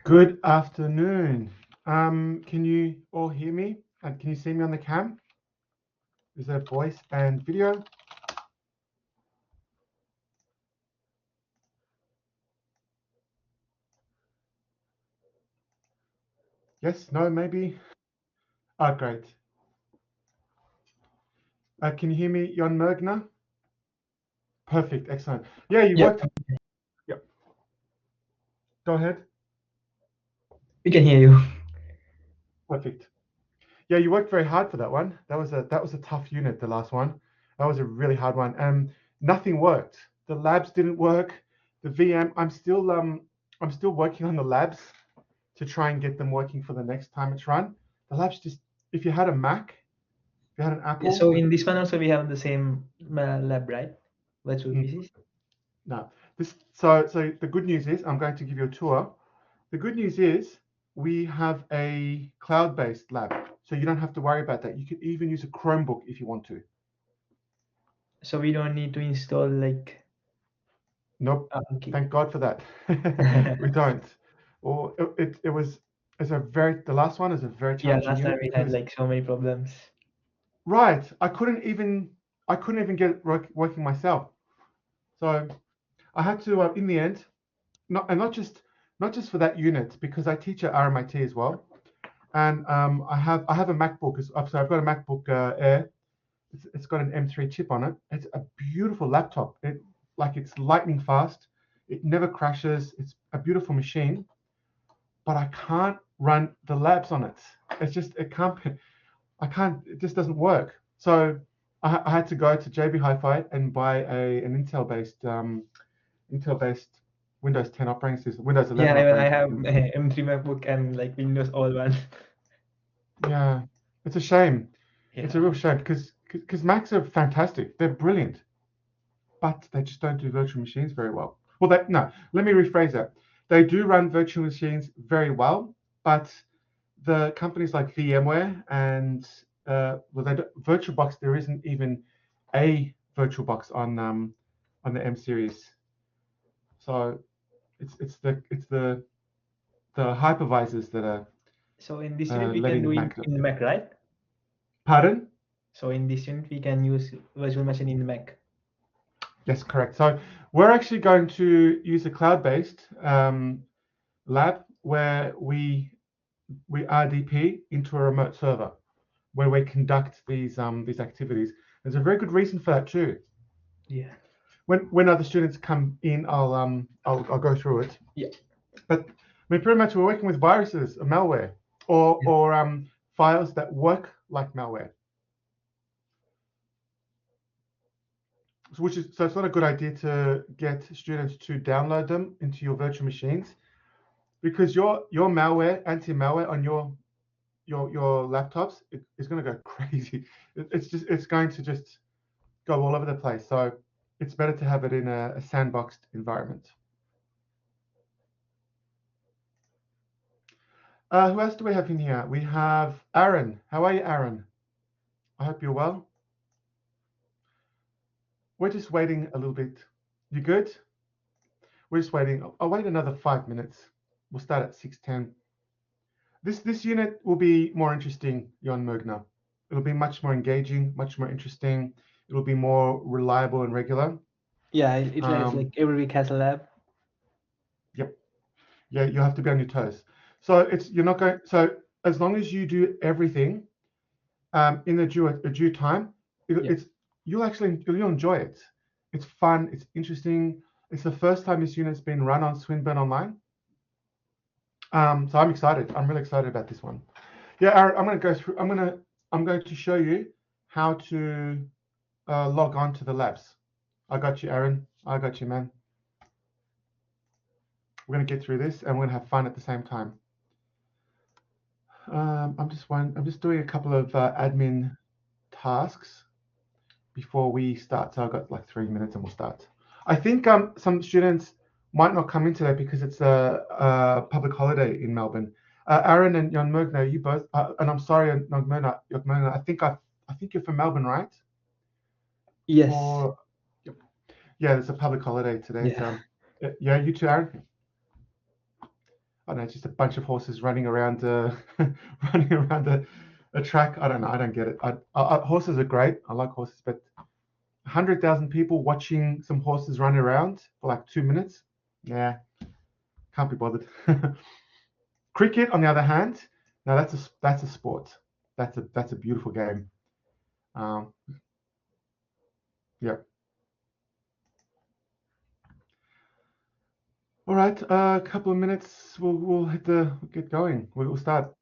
Good afternoon. Can you all hear me? And can you see me on the cam? Is there voice and video? Yes, no, maybe? Oh, great. Can you hear me, Jon Mergner? Perfect, excellent. Yeah, you Yeah, worked. Yep. Go ahead. we can hear you. Perfect. Yeah, you worked very hard for that one. That was a tough unit, the last one. That was a really hard one. Nothing worked. The labs didn't work. The VM. I'm still working on the labs to try and get them working for the next time it's run. The labs just, if you had a Mac, if you had an Yeah, Apple, so in this one also we have the same lab, right? Virtual PCs. no. So the good news is I'm going to give you a tour. The good news is we have a cloud-based lab, so you don't have to worry about that. You could even use a Chromebook if you want to. So we don't need to install like Nope. okay. Thank God for that. We don't. Or it was the last one is a very Yeah, challenging last time unit we had because like so many problems. right, I couldn't even get it working myself. So I had to in the end, not just for that unit because I teach at RMIT as well, and I have a MacBook. So I've got a MacBook Air. It's got an M3 chip on it. It's a beautiful laptop. It's lightning fast. It never crashes. It's a beautiful machine, but I can't run the labs on it. It's just it can't. I can't. It just doesn't work. So I had to go to JB Hi-Fi and buy an Intel-based Windows 10 operating system, Windows Yeah, 11 even I operating have system. M3 MacBook and like Windows all one. Yeah, it's a shame. It's a Yeah. real shame because Macs are fantastic. They're brilliant, but they just don't do virtual machines very well. Well, no. Let me rephrase that. They do run virtual machines very well, but the companies like VMware and VirtualBox, there isn't even a VirtualBox on the M series. So it's the hypervisors that are So in this unit we can do letting in, Mac. in Mac, right? Pardon? So in this unit we can use virtual machine in the Mac. Yes, correct. So we're actually going to use a cloud-based lab where we RDP into a remote server where we conduct these activities. There's a very good reason for that too. Yeah. When other students come in, I'll go through it. Yeah. But I mean, pretty much we're working with viruses, or malware, or files that work like malware. So it's not a good idea to get students to download them into your virtual machines because your malware, anti-malware on your laptops is going to go crazy. It's going to just go all over the place. So it's better to have it in a sandboxed environment. Who else do we have in here? We have Aaron. How are you, Aaron? I hope you're well. We're just waiting a little bit. You good? We're just waiting. I'll wait another 5 minutes. We'll start at 6:10. This unit will be more interesting, Jon Mergner. It'll be much more engaging, much more interesting. It'll be more reliable and regular. Yeah, it has like every week has a lab. Yep. Yeah, you have to be on your toes. So you're not going. So as long as you do everything in a due time, Yeah. you'll enjoy it. It's fun. It's interesting. It's the first time this unit's been run on Swinburne Online. So I'm excited. I'm really excited about this one. Yeah, Aaron, I'm going to go through. I'm going to show you how to log on to the labs. I got you, Aaron. I got you, man. We're going to get through this, and we're going to have fun at the same time. I'm just doing a couple of admin tasks before we start. So I've got like 3 minutes, and we'll start. I think some students might not come in today because it's a public holiday in Melbourne. Aaron and Jon Mergner, you both, and I'm sorry, Jon Mergner, I think you're from Melbourne, right? Yes. Or yeah, it's a public holiday today. Yeah. Yeah, you too, Aaron. I don't know, just a bunch of horses running around running around a track. I don't know. I don't get it. Horses are great. I like horses, but 100,000 people watching some horses run around for like 2 minutes. Yeah, can't be bothered. Cricket, on the other hand, now that's a sport. That's a beautiful game. Um, yeah. All right. A couple of minutes. We'll get going. We'll start.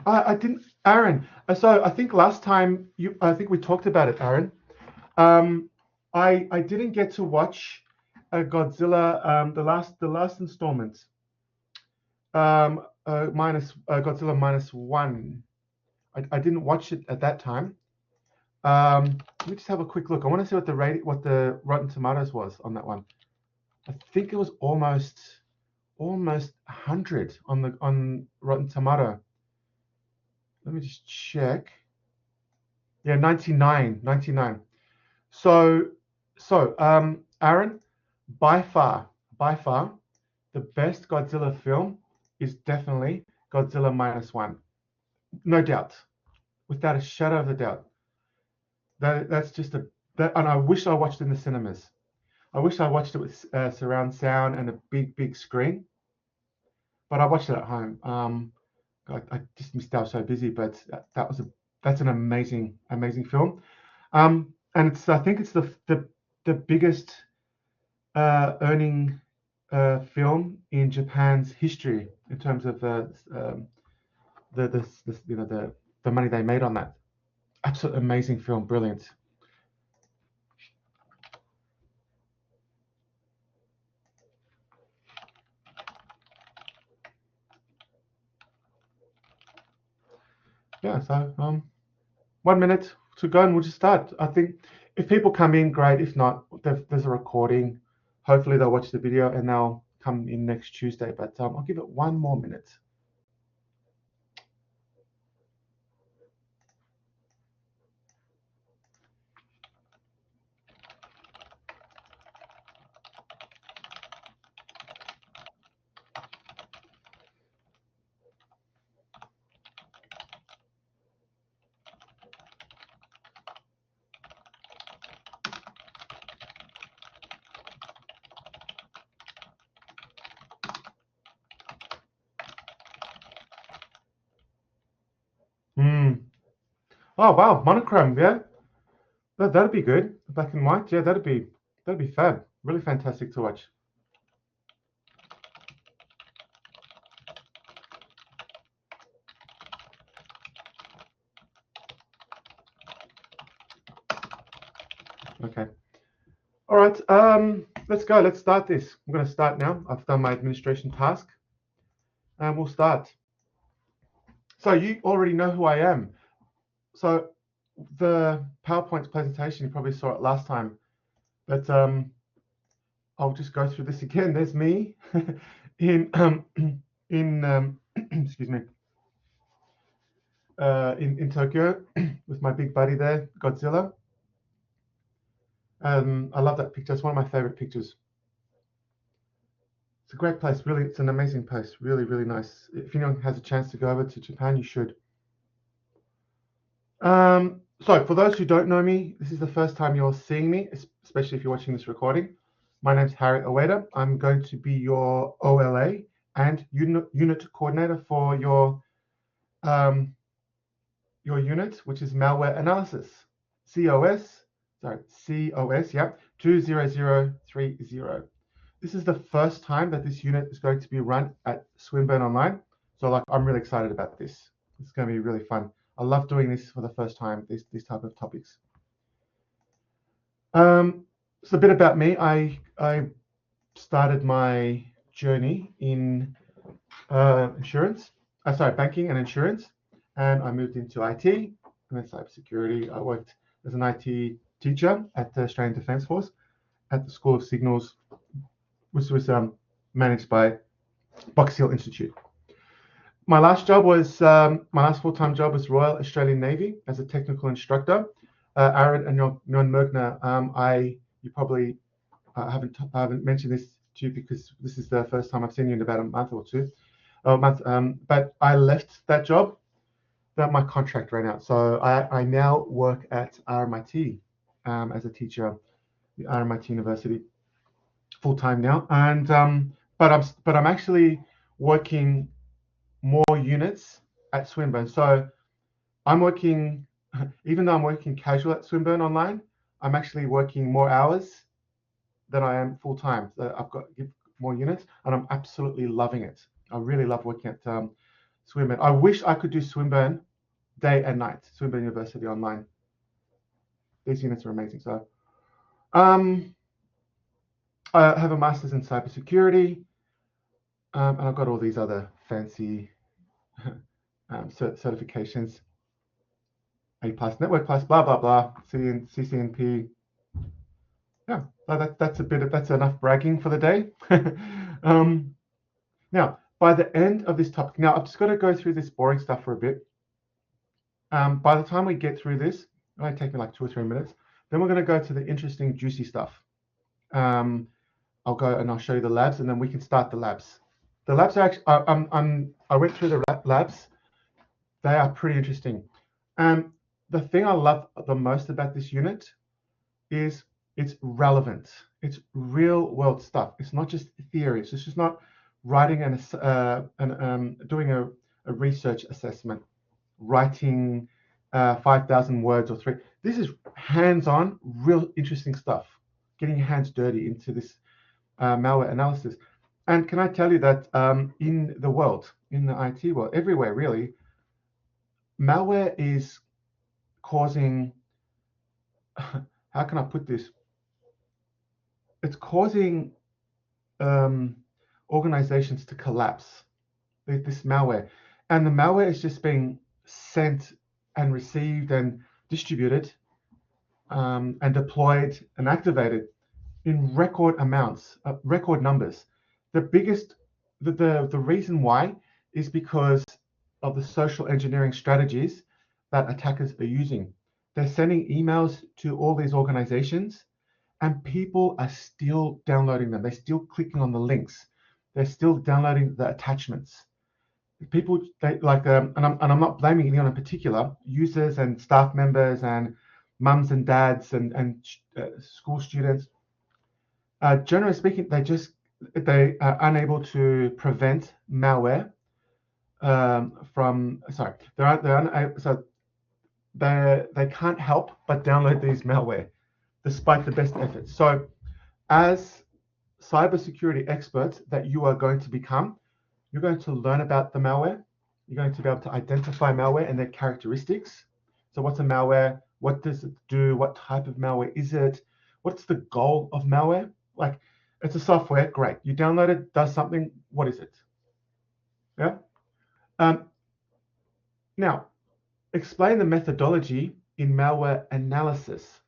I didn't, Aaron. So I think last time I think we talked about it, Aaron. Um, I didn't get to watch Godzilla, the last installment, minus Godzilla -1. I didn't watch it at that time. Let me just have a quick look. I want to see what the Rotten Tomatoes was on that one. I think it was almost 100 on Rotten Tomato. Let me just check. Yeah, 99. So, Aaron, by far, the best Godzilla film is definitely Godzilla -1. No doubt, without a shadow of a doubt. That's just and I wish I watched it in the cinemas. I wish I watched it with surround sound and a big screen, but I watched it at home. I just missed out, so busy, but that's an amazing film. And I think it's the biggest earning film in Japan's history in terms of the money they made on that. Absolutely amazing film, brilliant. Yeah, so 1 minute to go and we'll just start. I think if people come in, great. If not, there's a recording. Hopefully they'll watch the video and they'll come in next Tuesday. But I'll give it 1 more minute. Mm. Oh wow, monochrome, yeah. That'd be good. Black and white, yeah, that'd be fab. Really fantastic to watch. Okay. All right. Let's go. Let's start this. I'm going to start now. I've done my administration task, and we'll start. So you already know who I am. So the PowerPoint presentation, you probably saw it last time, but I'll just go through this again. There's me in excuse me, in Tokyo with my big buddy there, Godzilla. I love that picture. It's one of my favorite pictures. It's a great place. Really, it's an amazing place. Really nice. If anyone has a chance to go over to Japan, you should. So for those who don't know me, this is the first time you're seeing me, especially if you're watching this recording. My name's Harry Oweda. I'm going to be your OLA and unit coordinator for your unit, which is malware analysis. COS, yeah, 20030. This is the first time that this unit is going to be run at Swinburne Online. So I'm really excited about this. It's going to be really fun. I love doing this for the first time, these type of topics. So a bit about me. I started my journey in banking and insurance, and I moved into IT and then cybersecurity. I worked as an IT teacher at the Australian Defence Force at the School of Signals, which was managed by Box Hill Institute. My last full-time job was Royal Australian Navy as a technical instructor. Aaron and Jon Mergner, you probably haven't mentioned this to you because this is the first time I've seen you in about a month or two. But I left that job. That my contract ran out, so I now work at RMIT as a teacher at RMIT University full time now, and but I'm actually working more units at Swinburne. So I'm working, even though I'm working casual at Swinburne online, I'm actually working more hours than I am full time. So I've got more units, and I'm absolutely loving it. I really love working at Swinburne. I wish I could do Swinburne day and night, Swinburne University online. These units are amazing. So I have a master's in cybersecurity, and I've got all these other fancy certifications. A plus, Network plus, blah blah blah, CCNP. Yeah, that's enough bragging for the day. Now, by the end of this topic, now I've just got to go through this boring stuff for a bit. By the time we get through this, it might take me like 2 or 3 minutes. Then we're going to go to the interesting, juicy stuff. I'll go and I'll show you the labs, and then we can start the labs. The labs are actually, I went through the labs. They are pretty interesting. The thing I love the most about this unit is it's relevant. It's real world stuff. It's not just theory. It's just not writing doing a research assessment, writing 5,000 words or three. This is hands-on, real interesting stuff. Getting your hands dirty into this malware analysis. And can I tell you that in the world, in the IT world, everywhere really, malware is causing, how can I put this? It's causing organizations to collapse, this malware. And the malware is just being sent and received and distributed and deployed and activated in record amounts, record numbers. The reason why is because of the social engineering strategies that attackers are using. They're sending emails to all these organizations, and people are still downloading them. They're still clicking on the links. They're still downloading the attachments. People, and I'm not blaming anyone in particular. Users and staff members and mums and dads and school students. Generally speaking, they are unable to prevent malware from. Sorry, they can't help but download these malware, despite the best efforts. So, as cybersecurity experts that you are going to become, you're going to learn about the malware. You're going to be able to identify malware and their characteristics. So what's a malware? What does it do? What type of malware is it? What's the goal of malware? Like, it's a software, great. You download it, does something, what is it? Yeah. Now, explain the methodology in malware analysis.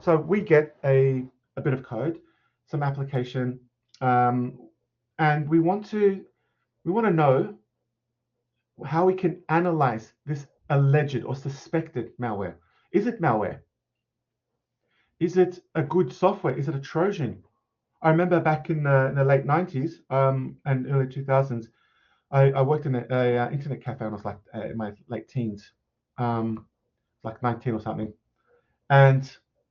So we get a bit of code, some application, and we want to know how we can analyze this alleged or suspected malware. Is it malware? Is it a good software? Is it a Trojan? I remember back in the late 90s and early 2000s, I worked in a internet cafe when I was like in my late teens, like 19 or something. And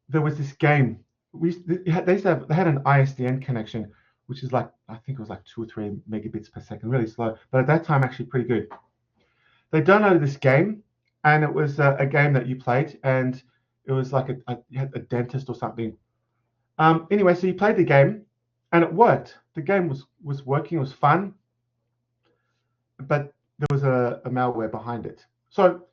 there was this game. They had an ISDN connection, which is like, I think it was like 2 or 3 megabits per second, really slow. But at that time, actually pretty good. They downloaded this game, and it was a game that you played, and it was like you had a dentist or something. Anyway, so you played the game, and it worked. The game was working, it was fun, but there was a malware behind it. So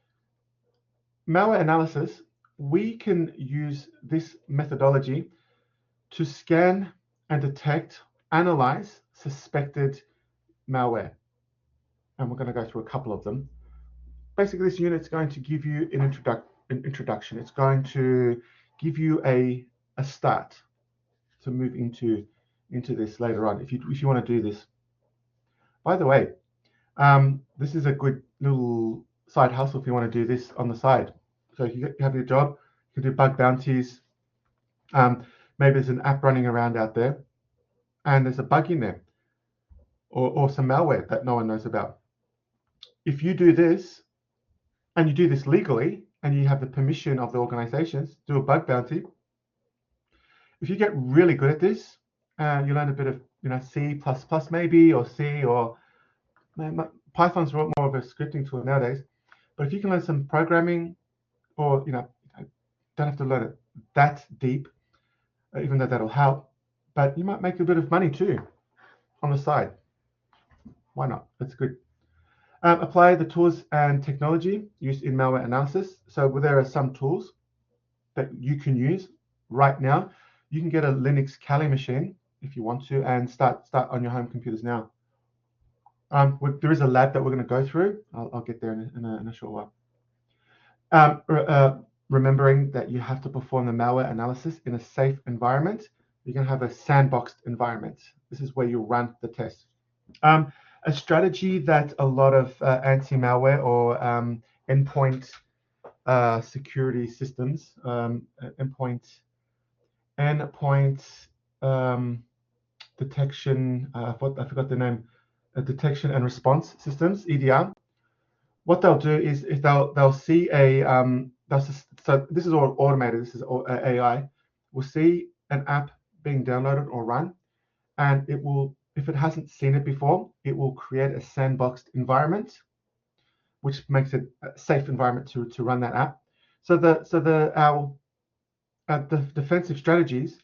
malware analysis, we can use this methodology to scan and detect, analyze suspected malware. And we're going to go through a couple of them. Basically, this unit is going to give you an introduction. It's going to give you a start to move into this later on if you want to do this. By the way, this is a good little side hustle if you want to do this on the side. So if you have your job, you can do bug bounties. Maybe there's an app running around out there. and there's a bug in there, or some malware that no one knows about. If you do this, and you do this legally, and you have the permission of the organizations, do a bug bounty. If you get really good at this, you learn a bit of C++ maybe, or C, or Python's more of a scripting tool nowadays. But if you can learn some programming, or don't have to learn it that deep, even though that'll help. But you might make a bit of money too on the side. Why not? That's good. Apply the tools and technology used in malware analysis. So there are some tools that you can use right now. You can get a Linux Kali machine if you want to, and start on your home computers now. There is a lab that we're going to go through. I'll get there in a short while. Remembering that you have to perform the malware analysis in a safe environment. You can have a sandboxed environment. This is where you run the test. A strategy that a lot of anti-malware or endpoint security systems, endpoint detection, I forgot the name, detection and response systems, EDR. What they'll do is if they'll see so this is all automated, this is all AI, will see an app being downloaded or run, and it will, if it hasn't seen it before, it will create a sandboxed environment, which makes it a safe environment to run that app. So the defensive strategies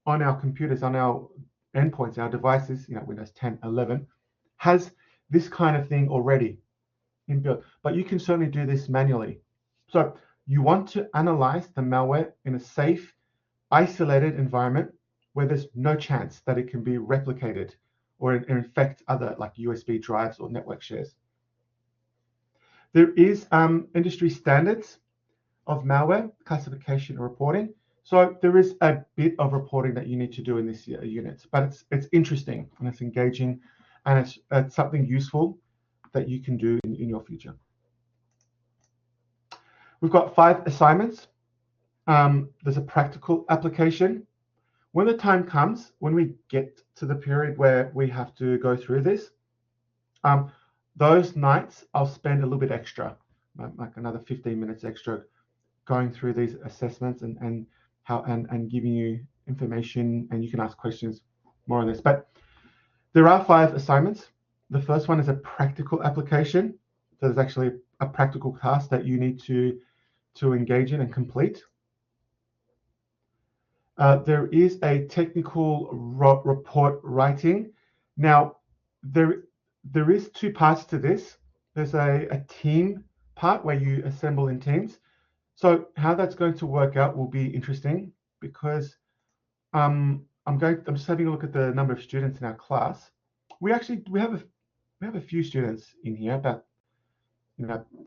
on our computers, on our endpoints, our devices, Windows 10, 11, has this kind of thing already inbuilt. But you can certainly do this manually. So you want to analyze the malware in a safe, isolated environment where there's no chance that it can be replicated or infect other like USB drives or network shares. There is industry standards of malware classification and reporting. So there is a bit of reporting that you need to do in this unit, but it's interesting and it's engaging, and it's something useful that you can do in your future. We've got 5 assignments. There's a practical application. When the time comes, when we get to the period where we have to go through this, those nights I'll spend a little bit extra, like another 15 minutes extra, going through these assessments and giving you information, and you can ask questions more on this. But there are 5 assignments. The first one is a practical application. So there's actually a practical task that you need to engage in and complete. There is a technical report writing. Now, there is 2 parts to this. There's a team part where you assemble in teams. So how that's going to work out will be interesting, because I'm just having a look at the number of students in our class. We have a few students in here, about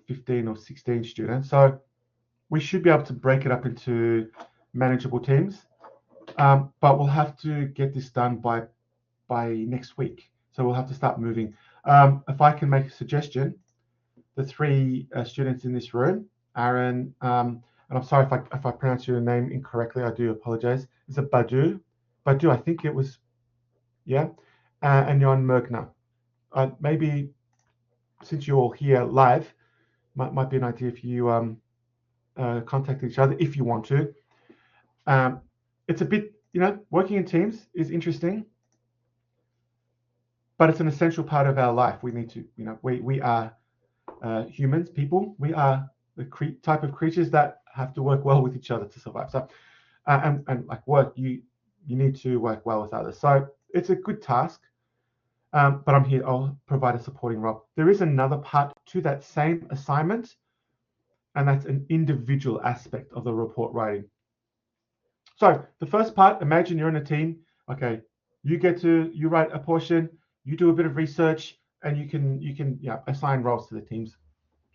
15 or 16 students. So we should be able to break it up into manageable teams. But we'll have to get this done by next week. So we'll have to start moving. If I can make a suggestion, the 3 students in this room, Aaron, and I'm sorry if I pronounce your name incorrectly, I do apologize. Is it Badu? Badu, I think it was, yeah. And Jon Mergner. Maybe since you're all here live, might be an idea if you contact each other if you want to. It's a bit, working in teams is interesting, but it's an essential part of our life. We need to, we are humans, people. We are the type of creatures that have to work well with each other to survive. So, and like work, you need to work well with others. So it's a good task, but I'm here. I'll provide a supporting role. There is another part to that same assignment, and that's an individual aspect of the report writing. So the first part, imagine you're in a team. Okay, you write a portion, you do a bit of research, and you can assign roles to the teams.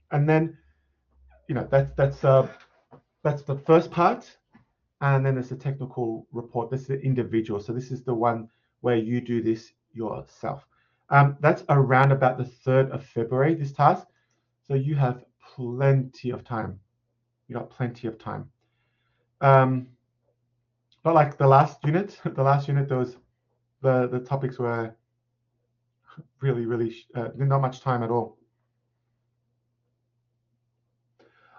And then that's the first part, and then there's the technical report. This is the individual. So this is the one where you do this yourself. That's around about the 3rd of February, this task. So you have plenty of time. You got plenty of time. But like the last unit, there was the topics were really not much time at all.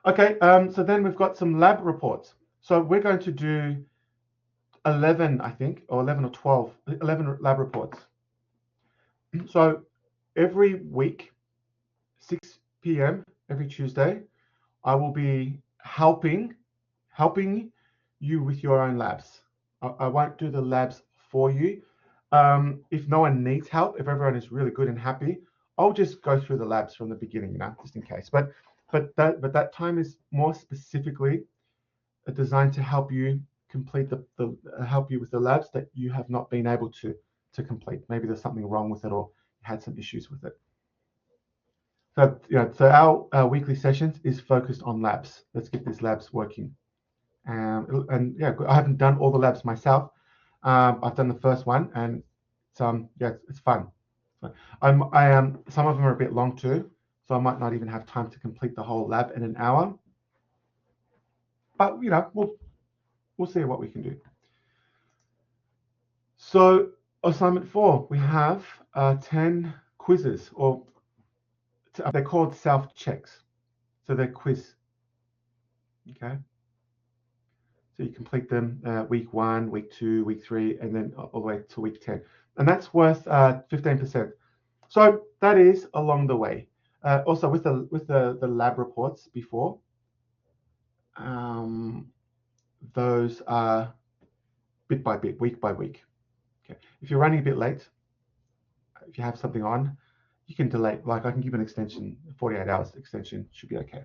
Okay, so then we've got some lab reports. So we're going to do 11, I think, or 11 or 12, 11 lab reports. So every week, 6 p.m. every Tuesday, I will be helping you with your own labs. I won't do the labs for you. If no one needs help, if everyone is really good and happy, I'll just go through the labs from the beginning, just in case. But that time is more specifically designed to help you complete help you with the labs that you have not been able to complete. Maybe there's something wrong with it, or you had some issues with it. So our weekly sessions is focused on labs. Let's get these labs working. And yeah, I haven't done all the labs myself. I've done the first one, and it's fun. Some of them are a bit long too, so I might not even have time to complete the whole lab in an hour. But we'll see what we can do. So assignment 4, we have 10 quizzes, or they're called self-checks. So they're quiz. Okay. So you complete them week 1, week 2, week 3, and then all the way to week 10. And that's worth 15%. So that is along the way. Also with the lab reports before, those are bit by bit, week by week. Okay. If you're running a bit late, if you have something on, you can delay. Like I can give an extension, 48 hours extension should be okay.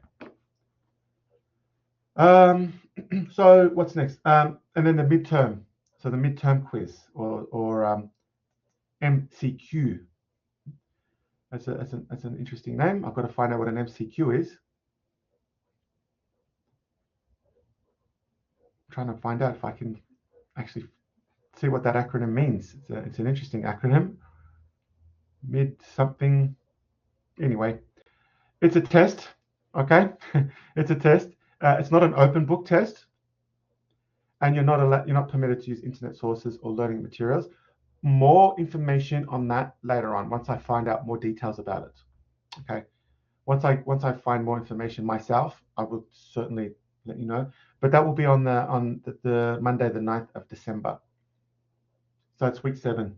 So what's next? And then the midterm. So the midterm quiz or MCQ. That's an interesting name. I've got to find out what an MCQ is. I'm trying to find out if I can actually see what that acronym means. It's an interesting acronym. Mid something. Anyway, it's a test. Okay, it's a test. It's not an open book test, and you're not permitted to use internet sources or learning materials. More information on that later on, once I find out more details about it. Okay, once I find more information myself, I will certainly let you know. But that will be on the Monday, the 9th of December. So it's week 7.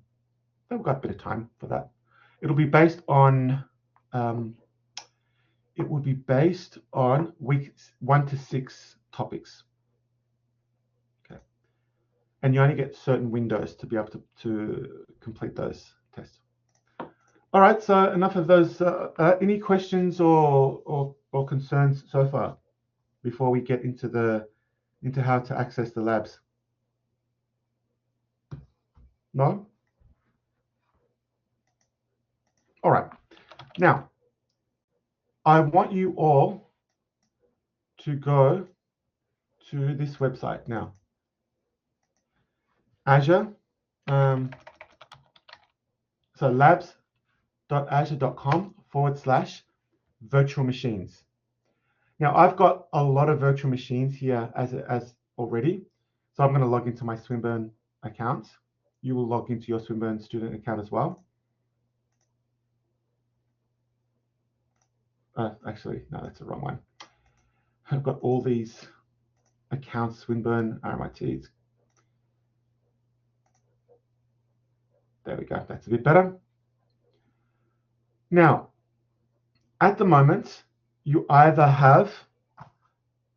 So we've got a bit of time for that. It'll be based on weeks 1 to 6 topics. Okay, and you only get certain windows to be able to complete those tests. All right, so enough of those. Any questions or concerns so far before we get into how to access the labs? No? All right. Now, I want you all to go to this website now. Azure. So labs.azure.com/virtual machines. Now I've got a lot of virtual machines here as already. So I'm going to log into my Swinburne account. You will log into your Swinburne student account as well. Actually, no, that's the wrong one. I've got all these accounts, Swinburne, RMITs. There we go. That's a bit better. Now, at the moment, you either have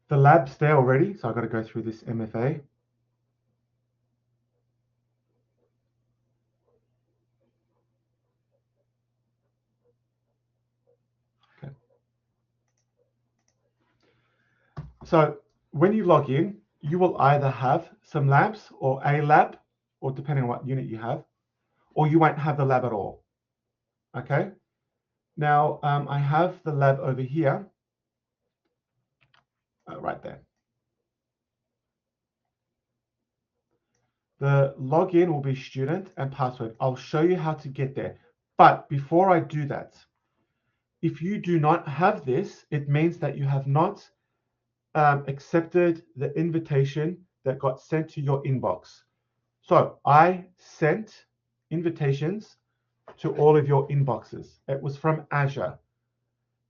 the labs there already. So I've got to go through this MFA. Okay. So when you log in, you will either have some labs or a lab, or depending on what unit you have, or you won't have the lab at all. Okay. Now I have the lab over here, right there. The login will be student and password. I'll show you how to get there. But before I do that, if you do not have this, it means that you have not accepted the invitation that got sent to your inbox. So I sent invitations to all of your inboxes. It was from Azure.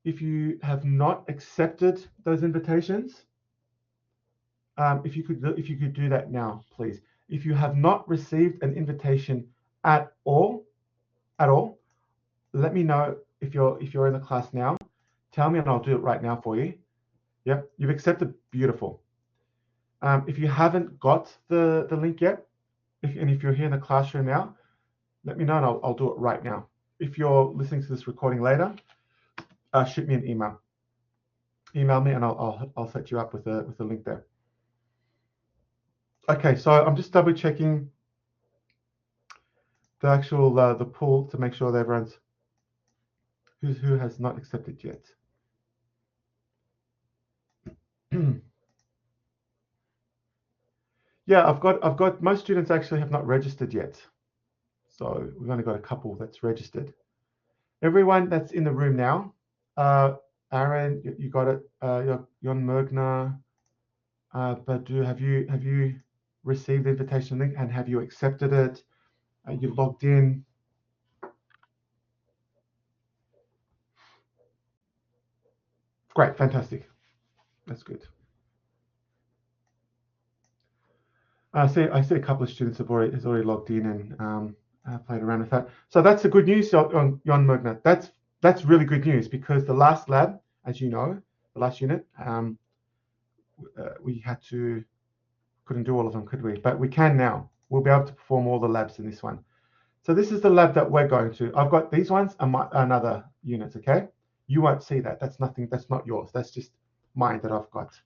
If you have not accepted those invitations, if you could do that now, please. If you have not received an invitation at all, let me know if you're in the class now. Tell me and I'll do it right now for you. Yep, you've accepted. Beautiful. If you haven't got the link yet, if you're here in the classroom now, let me know and I'll do it right now. If you're listening to this recording later, shoot me an email. Email me and I'll set you up with a link there. Okay, so I'm just double checking the actual the pool to make sure that everyone's who has not accepted yet. Yeah, I've got most students actually have not registered yet. So we've only got a couple that's registered. Everyone that's in the room now, Aaron, you got it. Jon Mergner, Badu, have you received the invitation link and have you accepted it? You logged in. Great, fantastic. That's good. I see a couple of students has already logged in and played around with that. So that's the good news on Jon Mergner. That's really good news because the last lab, as you know, the last unit, we couldn't do all of them, could we? But we can now. We'll be able to perform all the labs in this one. So this is the lab that we're going to. I've got these ones and another units, okay? You won't see that. That's nothing. That's not yours. That's just mine that I've got.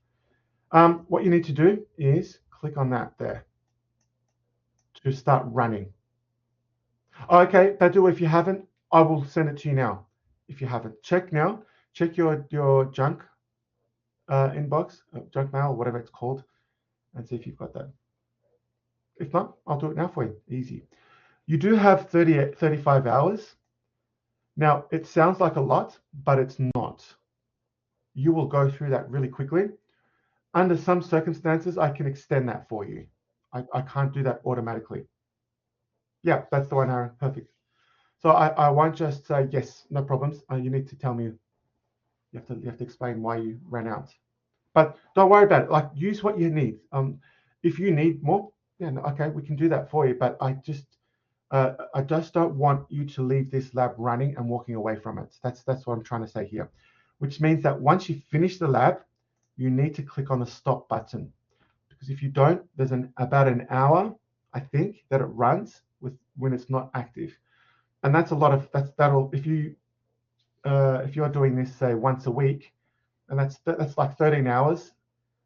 What you need to do is click on that there to start running. Okay, Badu, if you haven't, I will send it to you now. If you haven't, check now. Check your junk inbox, junk mail, whatever it's called, and see if you've got that. If not, I'll do it now for you. Easy. You do have 35 hours. Now, it sounds like a lot, but it's not. You will go through that really quickly. Under some circumstances, I can extend that for you. I can't do that automatically. Yeah, that's the one, Aaron. Perfect. So I won't just say, yes, no problems. You need to tell me, you have to explain why you ran out. But don't worry about it. Like, use what you need. If you need more, yeah, okay, we can do that for you. But I just don't want you to leave this lab running and walking away from it. That's what I'm trying to say here, which means that once you finish the lab, you need to click on the stop button, because if you don't, there's about an hour, I think, that it runs when it's not active, and that's a lot of that'll if you're doing this say once a week, and that's like 13 hours.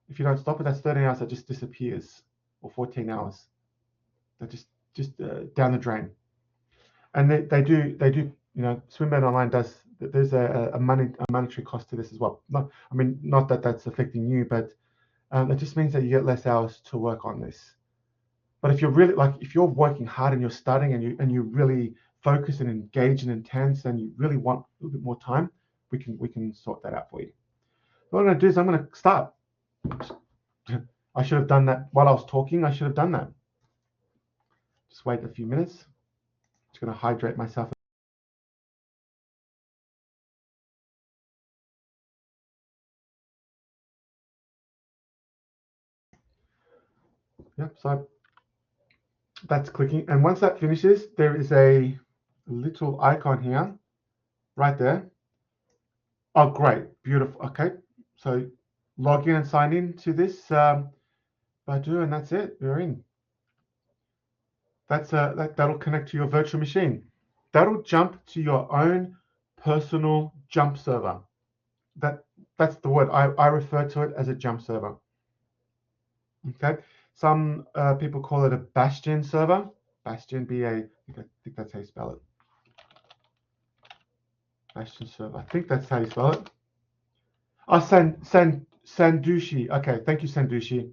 If you don't stop it, that's 13 hours that just disappears, or 14 hours that just down the drain. And they do, you know, Swinburne Online does, there's a monetary cost to this as well. Not that that's affecting you, but it just means that you get less hours to work on this. But if you're really, like, if you're working hard and you're studying and you're really focused and engaged and intense and you really want a little bit more time, we can sort that out for you. What I'm going to do is I'm going to start. I should have done that while I was talking. I should have done that. Just wait a few minutes. Just going to hydrate myself. Yep, so that's clicking. And once that finishes, there is a little icon here, right there. Oh, great, beautiful. Okay, so log in and sign in to this Badu, and that's it. You're in. That'll connect to your virtual machine. That'll jump to your own personal jump server. That's the word. I refer to it as a jump server. Okay. Some people call it a Bastion server. Bastion, I think that's how you spell it. Bastion server. I think that's how you spell it. Oh, Sandushi. Okay, thank you, Sandushi.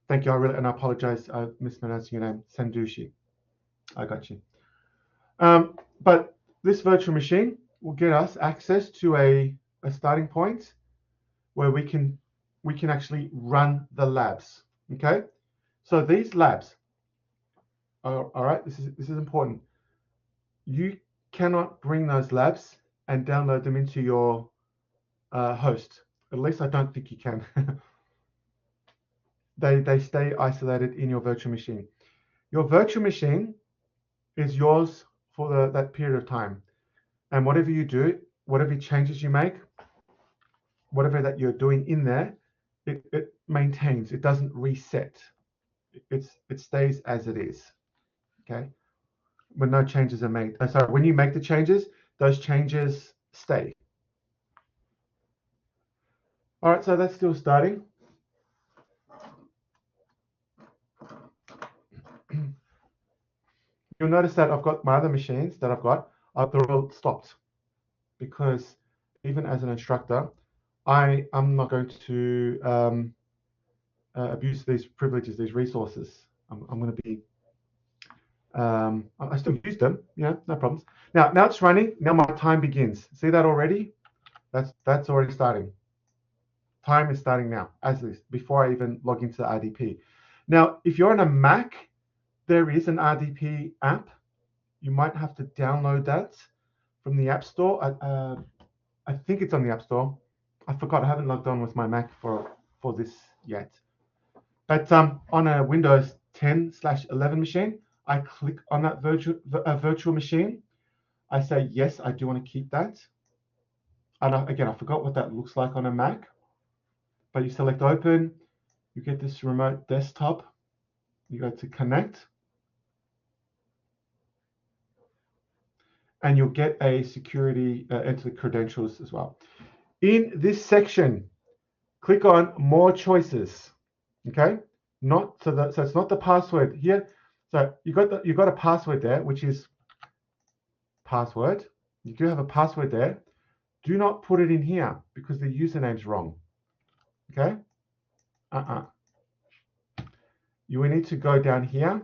Thank you. I apologize. I mispronouncing your name. Sandushi. I got you. But this virtual machine will get us access to a starting point where we can actually run the labs. Okay. So these labs. All right. This is important. you cannot bring those labs and download them into your host. At least I don't think you can. They stay isolated in your virtual machine. Your virtual machine is yours for that period of time. And whatever you do, whatever changes you make, whatever that you're doing in there, it maintains. It doesn't reset. It stays as it is. Okay. When no changes are made. Sorry, when you make the changes, those changes stay. All right, so that's still starting. You'll notice that I've got my other machines that I've got, they're all stopped because even as an instructor, I'm not going to abuse these privileges, these resources. I'm going to be, I still use them, yeah, no problems. Now it's running. Now my time begins. See that already? That's already starting. Time is starting now, as is, before I even log into the RDP. Now, if you're on a Mac, there is an RDP app. You might have to download that from the App Store. I think it's on the App Store. I forgot. I haven't logged on with my Mac for this yet. But on a Windows 10/11 machine, I click on that virtual machine. I say, yes, I do want to keep that. And again, I forgot what that looks like on a Mac. But you select open, you get this remote desktop, you go to connect, and you'll get a security, enter the credentials as well. In this section, click on more choices, okay? So it's not the password here. So you got a password there, which is password. You do have a password there. Do not put it in here because the username's wrong, okay? You will need to go down here.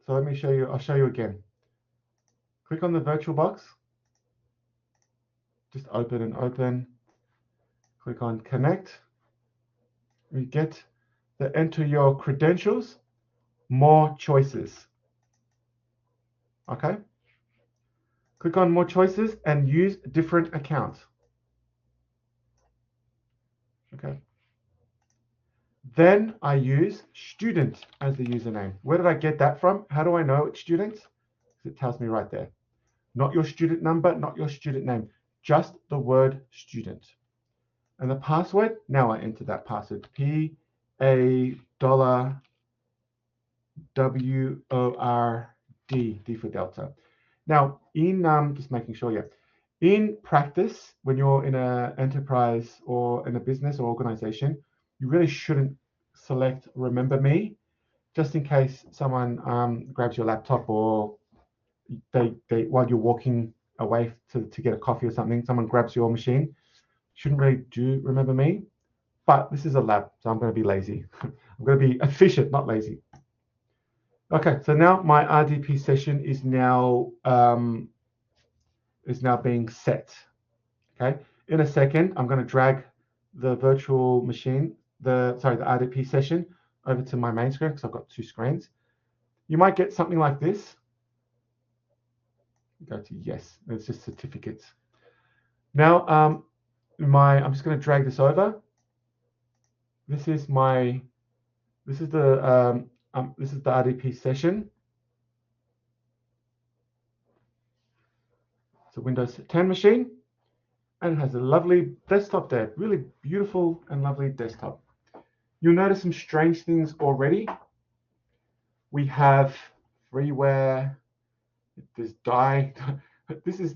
So let me show you, I'll show you again. Click on the virtual box. Just open and open. Click on connect. You get the enter your credentials, more choices. Okay. Click on more choices and use different accounts. Okay. Then I use student as the username. Where did I get that from? How do I know it's student? It tells me right there. Not your student number, not your student name, just the word student. And the password, now I enter that password, PAWORD, D for Delta. Now, in just making sure, yeah, in practice, when you're in an enterprise or in a business or organization, you really shouldn't select Remember Me, just in case someone grabs your laptop or they while you're walking away to get a coffee or something, someone grabs your machine. Shouldn't really do Remember Me, but this is a lab, so I'm going to be lazy. I'm going to be efficient, not lazy. Okay, so now my RDP session is now being set. Okay, in a second, I'm going to drag the virtual machine, the RDP session over to my main screen because I've got two screens. You might get something like this. Go to yes, it's just certificates. Now, I'm just going to drag this over. This is the RDP session. It's a Windows 10 machine, and it has a lovely desktop there. Really beautiful and lovely desktop. You'll notice some strange things already. We have freeware. There's die. This is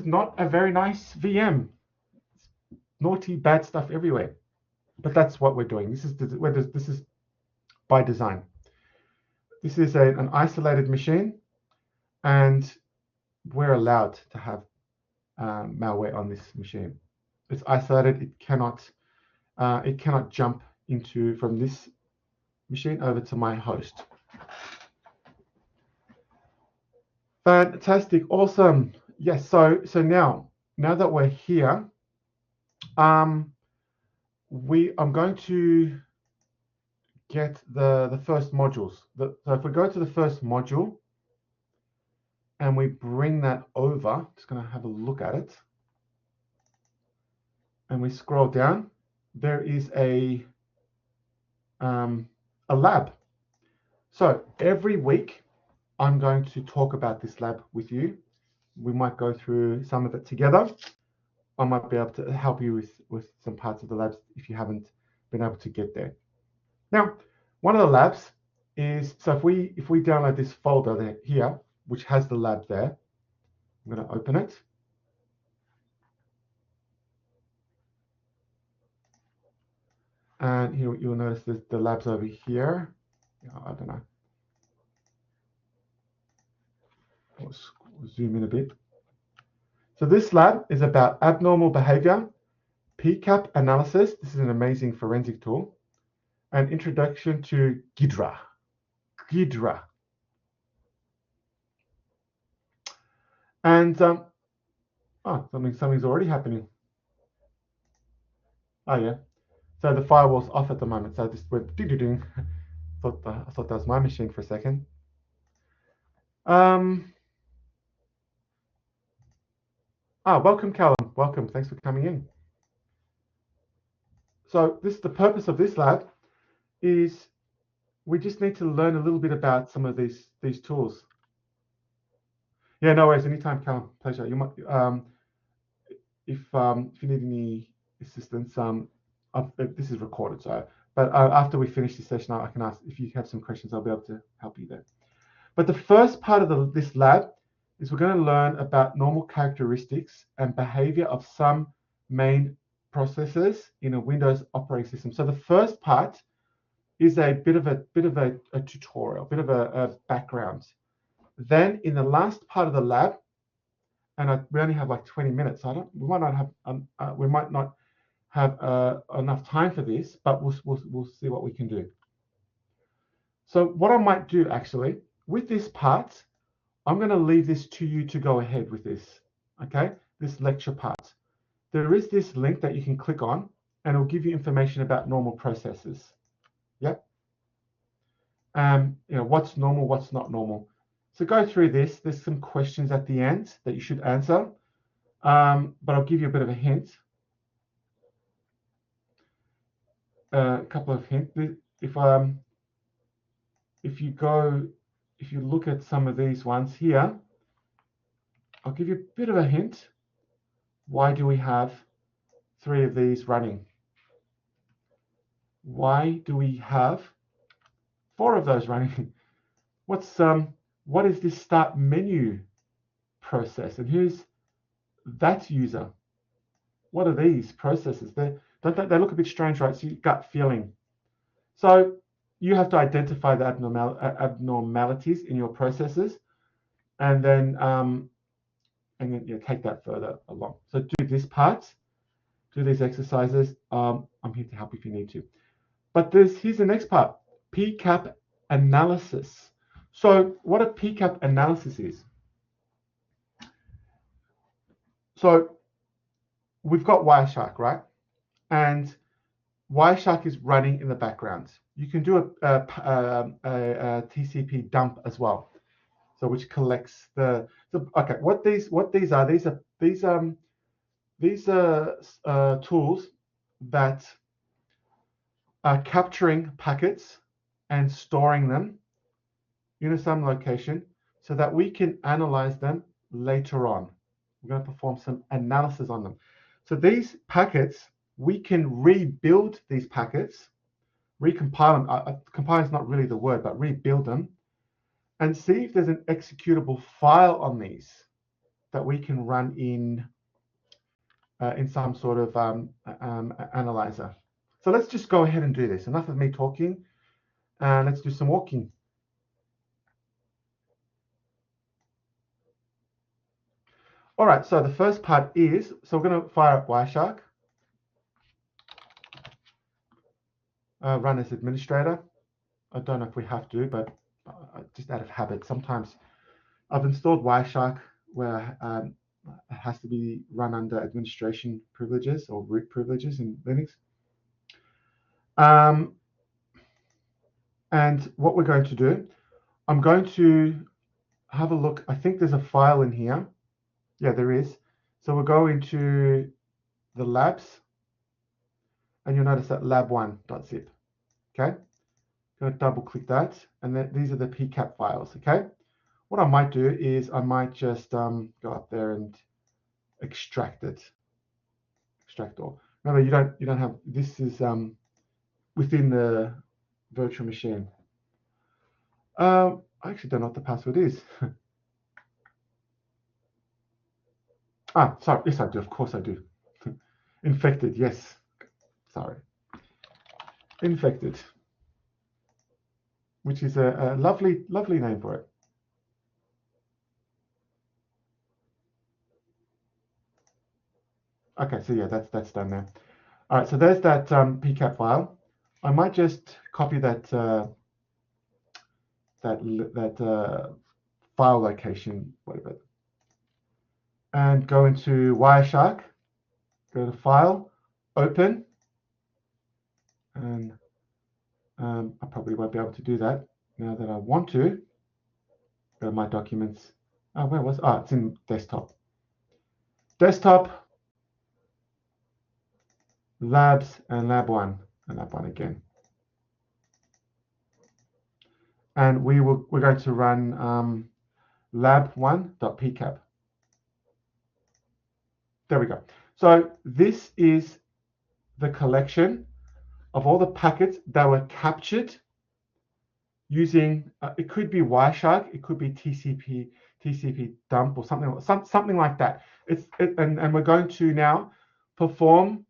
not a very nice VM. Naughty, bad stuff everywhere. But that's what we're doing. This is by design. This is an isolated machine, and we're allowed to have malware on this machine. It's isolated. It cannot jump from this machine over to my host. Fantastic, awesome. Yes. So now that we're here, I'm going to get the first modules. So if we go to the first module, and we bring that over. Just going to have a look at it. And we scroll down. There is a lab. So every week, I'm going to talk about this lab with you. We might go through some of it together. I might be able to help you with some parts of the labs if you haven't been able to get there. Now, one of the labs is, so if we download this folder there, here, which has the lab there, I'm going to open it. And here you'll notice the labs over here. I don't know. Let's zoom in a bit. So this lab is about abnormal behavior, PCAP analysis. This is an amazing forensic tool. And introduction to GIDRA. And something's already happening. Oh yeah. So the firewall's off at the moment. So I just went ding. I thought that was my machine for a second. Welcome, Callum. Welcome. Thanks for coming in. So the purpose of this lab is we just need to learn a little bit about some of these tools. Yeah, no worries. Anytime, Callum. Pleasure. You might if you need any assistance, this is recorded, so but after we finish this session, I can ask if you have some questions. I'll be able to help you there. But the first part of this lab is we're going to learn about normal characteristics and behavior of some main processes in a Windows operating system. So the first part is a bit of a tutorial, a bit of a background. Then in the last part of the lab, and we only have like 20 minutes, so we might not have enough time for this, but we'll see what we can do. So what I might do actually with this part, I'm going to leave this to you to go ahead with this. Okay, this lecture part. There is this link that you can click on, and it'll give you information about normal processes. Yep. What's normal, what's not normal. So go through this. There's some questions at the end that you should answer, but I'll give you a bit of a hint. A couple of hints. If you look at some of these ones here, I'll give you a bit of a hint. Why do we have 3 of these running? Why do we have 4 of those running? What is this start menu process? And who's that user? What are these processes? They look a bit strange, right? So your gut feeling. So you have to identify the abnormalities in your processes, and then take that further along. So do this part, do these exercises. I'm here to help if you need to. But here's the next part: PCAP analysis. So what a PCAP analysis is? So we've got Wireshark, right? And Wireshark is running in the background. You can do a TCP dump as well, so which collects okay. What these are tools that are capturing packets and storing them in some location so that we can analyze them later on. We're going to perform some analysis on them. So these packets, we can rebuild these packets, recompile them. Compile is not really the word, but rebuild them, and see if there's an executable file on these that we can run in some sort of analyzer. So let's just go ahead and do this. Enough of me talking, and let's do some walking. All right, so the first part is, so we're going to fire up Wireshark, run as administrator. I don't know if we have to, but just out of habit. Sometimes I've installed Wireshark where it has to be run under administration privileges or root privileges in Linux. And what we're going to do, I'm going to have a look. I think there's a file in here. Yeah, there is. So we'll go into the labs, and you'll notice that lab1.zip. Okay, going to double click that, and then these are the PCAP files. Okay, what I might do is I might just go up there and extract it. Extract all. Remember, you don't have, this is within the virtual machine. I actually don't know what the password is. Sorry. Yes, I do. Of course I do. Infected. Yes. Sorry. Infected, which is a lovely, lovely name for it. Okay, so yeah, that's done now. All right, so there's that PCAP file. I might just copy that file location, whatever, and go into Wireshark. Go to File, Open, and I probably won't be able to do that now that I want to. Go to My Documents. Oh, where was? Oh, it's in Desktop. Desktop, Labs, and Lab1, and Lab1 again. And we're going to run lab1.pcap. There we go. So this is the collection of all the packets that were captured using, it could be Wireshark, it could be TCP dump or something like that. And we're going to now perform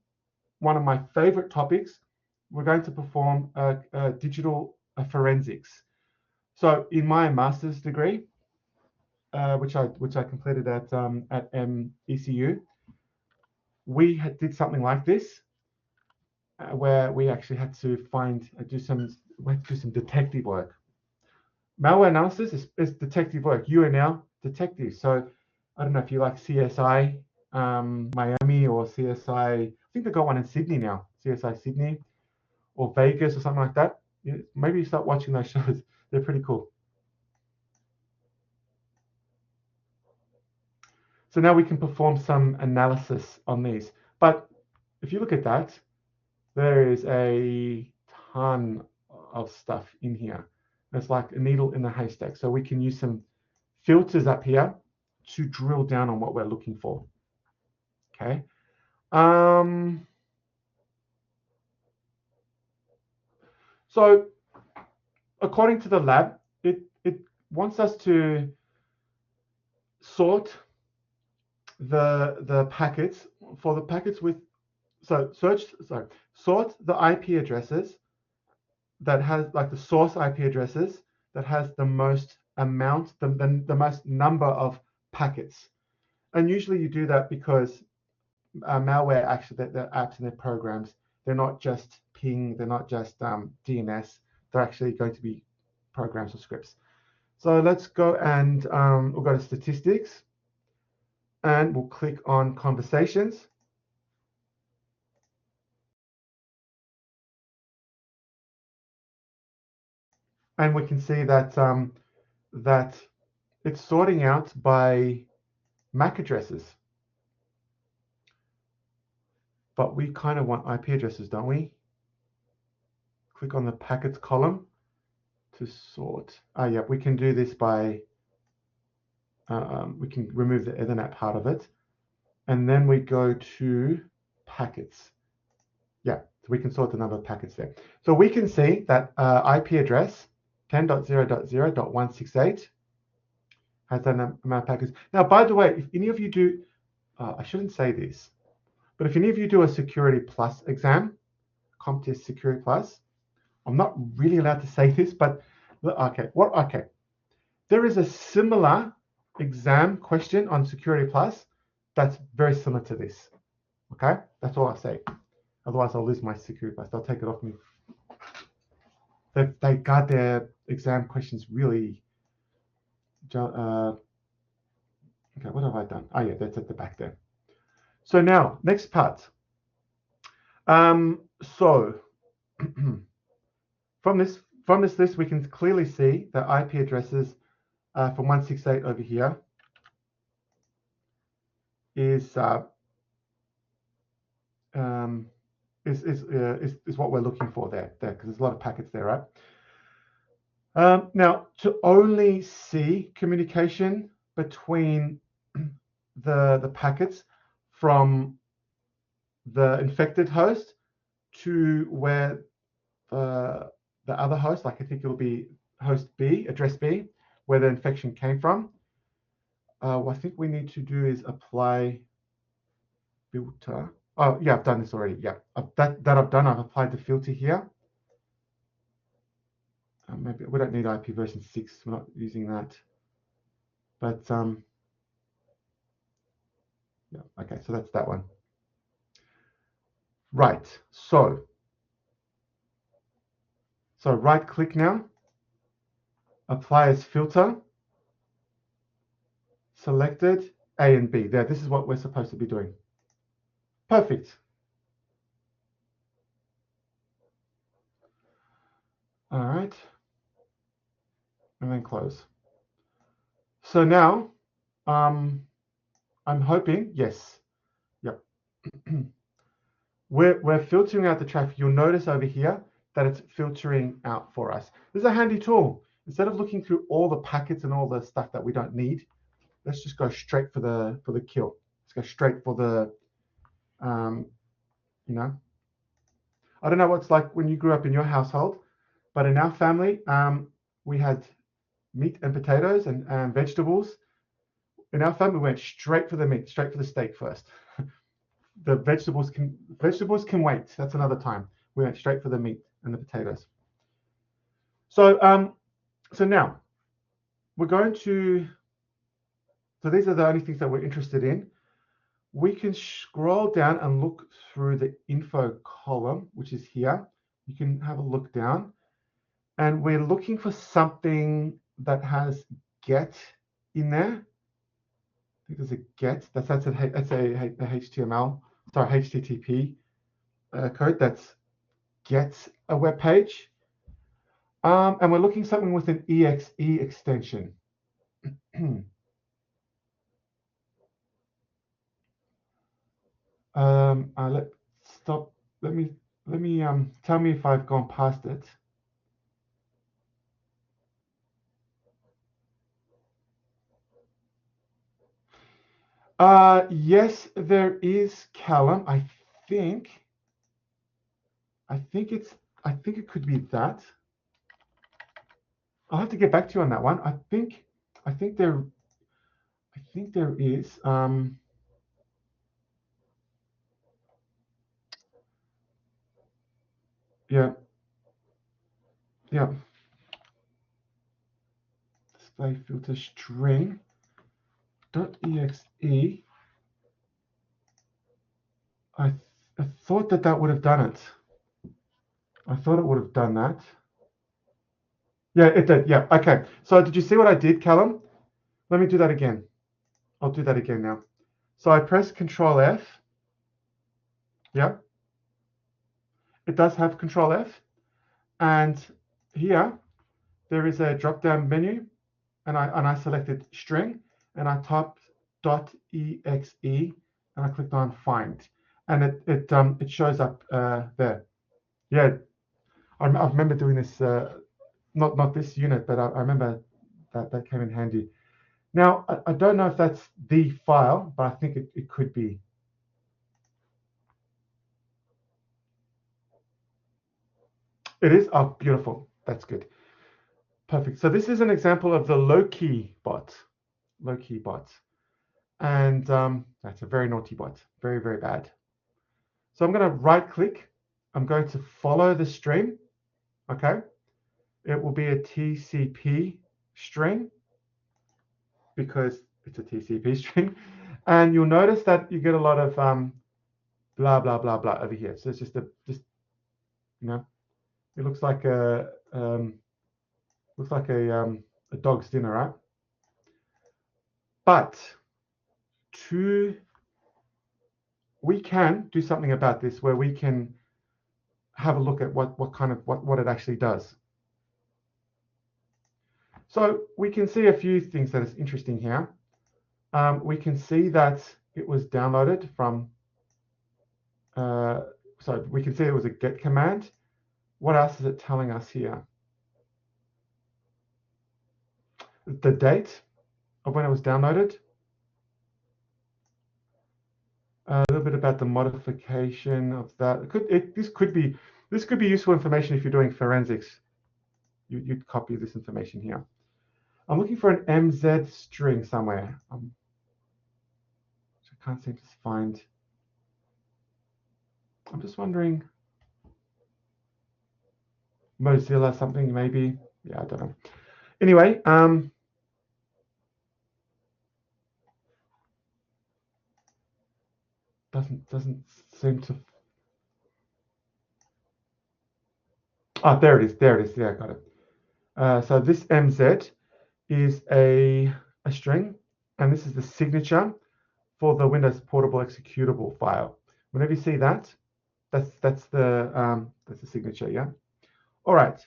one of my favorite topics. We're going to perform digital forensics. So in my master's degree, which I completed at ECU, we did something like this, where we actually had to do some detective work. Malware analysis is detective work. You are now detectives. So I don't know if you like CSI Miami or CSI. I think they've got one in Sydney now. CSI Sydney or Vegas or something like that. Maybe you start watching those shows. They're pretty cool. So now we can perform some analysis on these. But if you look at that, there is a ton of stuff in here. It's like a needle in a haystack. So we can use some filters up here to drill down on what we're looking for. Okay. So according to the lab, it wants us to sort the packets for the packets with, sort the IP addresses that has, like, the source IP addresses that has the most amount, the most number of packets. And usually you do that because malware, actually, the apps and their programs, they're not just ping, they're not just DNS, they're actually going to be programs or scripts. So let's go and we'll go to statistics, and we'll click on conversations. And we can see that that it's sorting out by MAC addresses. But we kind of want IP addresses, don't we? Click on the packets column to sort. Yeah, we can do this by, we can remove the Ethernet part of it. And then we go to packets. Yeah, so we can sort the number of packets there. So we can see that IP address 10.0.0.168 has that amount of packets. Now, by the way, if any of you do, I shouldn't say this, but if any of you do a Security Plus exam, CompTIA Security Plus, I'm not really allowed to say this, but okay, there is a similar exam question on Security Plus that's very similar to this. Okay, that's all I say. Otherwise, I'll lose my Security Plus. They'll take it off me. They got their exam questions really. Okay, what have I done? Oh yeah, that's at the back there. So now, next part. So from this list, we can clearly see that IP addresses from 168 over here is what we're looking for there because there's a lot of packets there, right? Now, to only see communication between the packets from the infected host to where the other host, like I think it'll be host B, address B, where the infection came from. What I think we need to do is apply filter. Oh, yeah, I've done this already. Yeah, that I've done. I've applied the filter here. Maybe we don't need IP version 6. We're not using that. But yeah, okay, so that's that one. Right, so right click now, apply as filter, selected A and B. There, this is what we're supposed to be doing. Perfect. All right, and then close. So now, I'm hoping, yes, yep. we're filtering out the traffic. You'll notice over here that it's filtering out for us. This is a handy tool. Instead of looking through all the packets and all the stuff that we don't need, let's just go straight for the kill. Let's go straight for the, you know, I don't know what it's like when you grew up in your household, but in our family, we had meat and potatoes and vegetables. In our family, we went straight for the meat, straight for the steak first. The vegetables can wait. That's another time. We went straight for the meat and the potatoes. So so now we're going to. So these are the only things that we're interested in. We can scroll down and look through the info column, which is here. You can have a look down, and we're looking for something that has get in there. I think there's a get. That's a HTML. Sorry, HTTP code that's gets a web page. And we're looking something with an exe extension. Let me tell me if I've gone past it. Yes, there is, Callum. I think it could be that. I'll have to get back to you on that one. I think there is. Yeah. Display filter string .exe. I thought that would have done it. I thought it would have done that. Yeah, it did. Yeah. Okay. So did you see what I did, Callum? Let me do that again. I'll do that again now. So I press Control F. Yeah. It does have Control F. And here there is a drop-down menu, and I selected string, and I typed .exe, and I clicked on Find, and it shows up there. Yeah, I remember doing this. Not this unit, but I remember that came in handy. Now I don't know if that's the file, but I think it could be. It is. Oh, beautiful. That's good. Perfect. So this is an example of the low-key bot. Low-key bot. And that's a very naughty bot. Very, very bad. So I'm going to right-click. I'm going to follow the stream. Okay. It will be a TCP string because it's a TCP string. And you'll notice that you get a lot of blah, blah, blah, blah over here. So it's just you know, it looks like a dog's dinner, right? But we can do something about this where we can have a look at what it actually does. So we can see a few things that is interesting here. We can see that it was downloaded from, so we can see it was a get command. What else is it telling us here? The date of when it was downloaded. A little bit about the modification of that. This could be useful information if you're doing forensics. You'd copy this information here. I'm looking for an MZ string somewhere. Which I can't seem to find. I'm just wondering. Mozilla something maybe. Yeah, I don't know. Anyway, doesn't seem to. Oh, there it is. There it is. Yeah, I got it. So this MZ is a string, and this is the signature for the Windows Portable Executable file. Whenever you see that, that's the signature. Yeah. All right.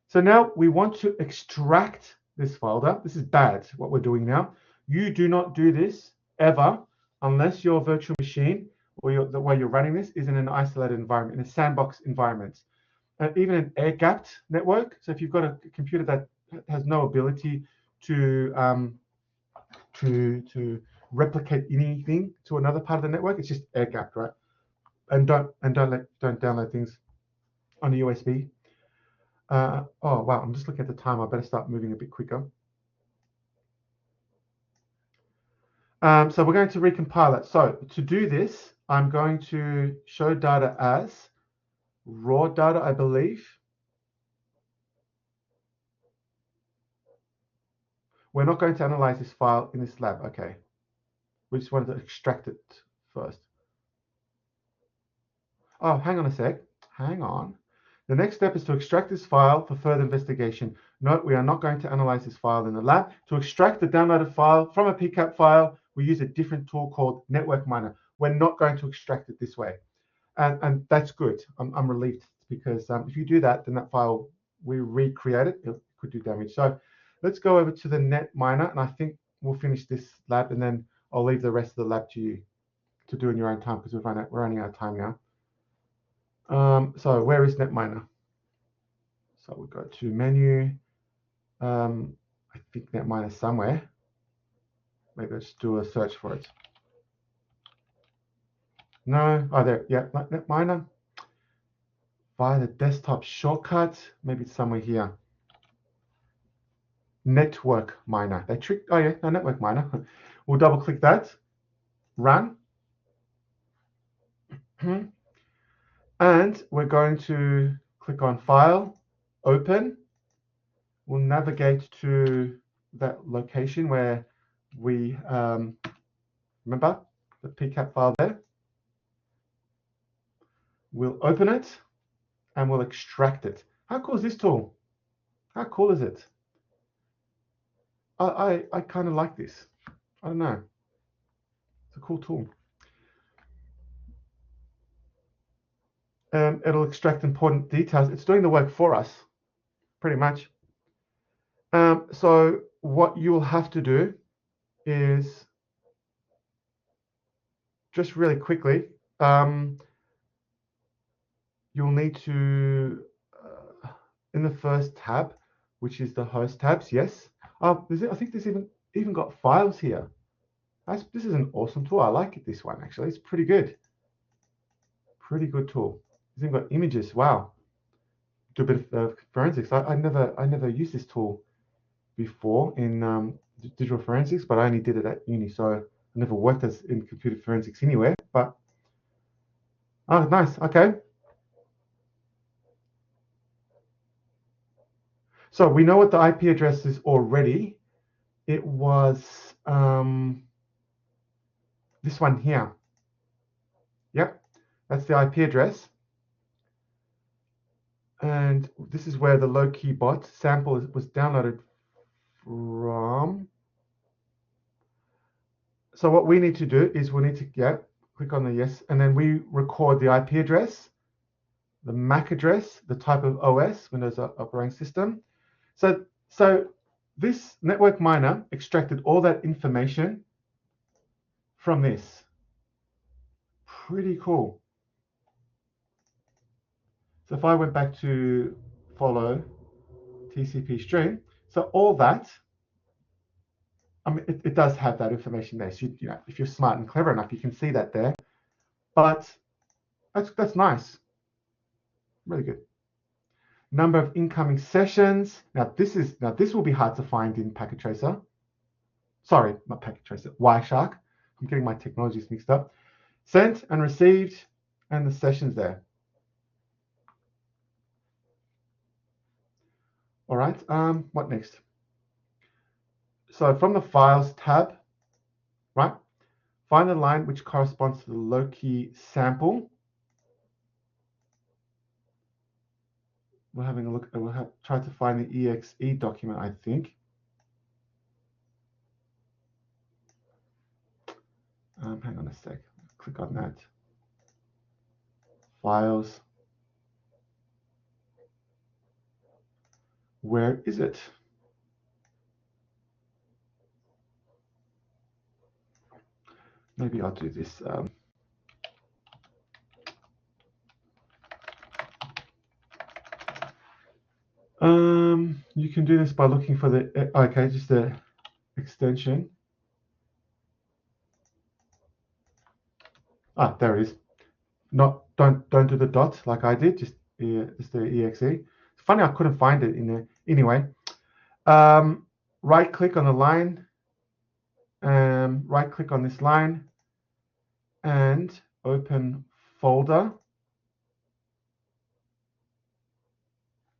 So now we want to extract this folder. This is bad, what we're doing now. You do not do this ever unless your virtual machine or the way you're running this is in an isolated environment, in a sandbox environment. Even an air-gapped network. So if you've got a computer that has no ability to replicate anything to another part of the network, it's just air-gapped, right? And don't download things on a USB. Oh wow, I'm just looking at the time. I better start moving a bit quicker. So we're going to recompile it. So to do this, I'm going to show data as raw data, I believe. We're not going to analyze this file in this lab. Okay. We just wanted to extract it first. Oh, hang on a sec. Hang on. The next step is to extract this file for further investigation. Note, we are not going to analyze this file in the lab. To extract the downloaded file from a PCAP file, we use a different tool called Network Miner. We're not going to extract it this way. And that's good. I'm relieved because if you do that, then that file, we recreate it, it could do damage. So let's go over to the Net Miner, and I think we'll finish this lab, and then I'll leave the rest of the lab to you to do in your own time because we're running out of time now. So where is NetMiner? So we'll go to menu. I think NetMiner somewhere. Maybe let's do a search for it. No, oh there, yeah, NetMiner. Via the desktop shortcut, maybe it's somewhere here. Network Miner. They tricked, oh yeah, no, Network Miner. We'll double click that. Run. And we're going to click on File, Open. We'll navigate to that location where we, remember the PCAP file there. We'll open it and we'll extract it. How cool is this tool? How cool is it? I kind of like this. I don't know. It's a cool tool. It'll extract important details. It's doing the work for us, pretty much. So what you'll have to do is just really quickly, you'll need to, in the first tab, which is the host tabs, yes. I think there's even got files here. This is an awesome tool. I like it, this one, actually. It's pretty good. Pretty good tool. It's even got images. Wow. Do a bit of forensics. I never used this tool before in digital forensics, but I only did it at uni, so I never worked in computer forensics anywhere. But oh, nice. Okay. So we know what the IP address is already. It was this one here. Yep, that's the IP address. And this is where the low-key bot sample was downloaded from. So what we need to do is we need to click on the yes, and then we record the IP address, the MAC address, the type of OS, Windows operating system. So So this network miner extracted all that information from this. Pretty cool. So if I went back to follow TCP stream, so all that, I mean, it does have that information there. So you know, if you're smart and clever enough, you can see that there. But that's nice, really good. Number of incoming sessions. Now this will be hard to find in Packet Tracer. Sorry, not Packet Tracer, Wireshark. I'm getting my technologies mixed up. Sent and received, and the sessions there. All right. What next? So from the Files tab, right? Find the line which corresponds to the low key sample. We're having a look. We'll try to find the exe document, I think. Hang on a sec. Click on that. Files. Where is it? Maybe I'll do this. You can do this by looking for the, okay, just the extension. Ah, there it is. Don't do the dot like I did, just the exe. It's funny I couldn't find it in there. Anyway, right click on the line, right click on this line, and open folder.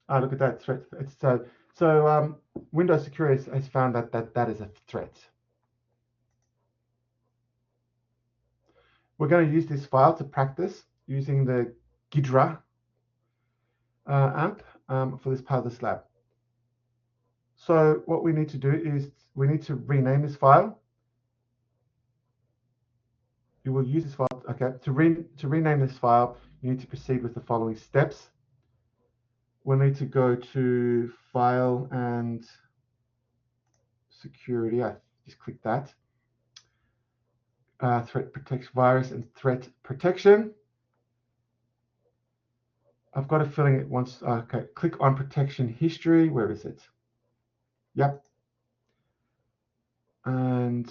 Ah, look at that threat. It's so Windows Security has found that is a threat. We're going to use this file to practice using the Ghidra app for this part of this lab. So what we need to do is we need to rename this file. You will use this file. Okay, to rename this file, you need to proceed with the following steps. We'll need to go to File and Security. I just click that. Threat protection, virus and threat protection. I've got a feeling it wants. Okay, click on protection history. Where is it? Yep. And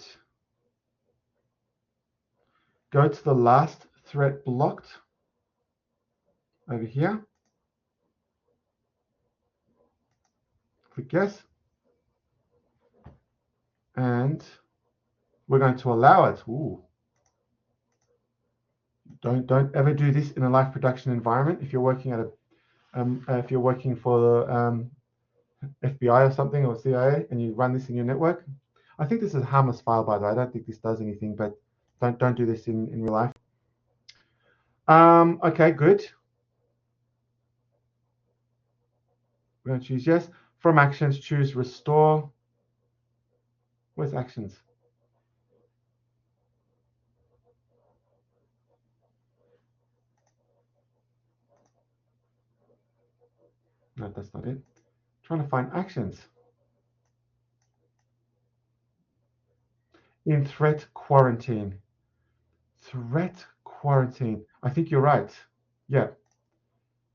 go to the last threat blocked over here. Click yes. And we're going to allow it. Ooh. Don't ever do this in a live production environment. If you're working at a if you're working for the FBI or something, or CIA, and you run this in your network. I think this is a harmless file, by the way. I don't think this does anything, but don't do this in real life. Okay, good. We're going to choose yes. From actions, choose restore. Where's actions? No, that's not it. Trying to find actions. In threat quarantine. Threat quarantine. I think you're right. Yeah.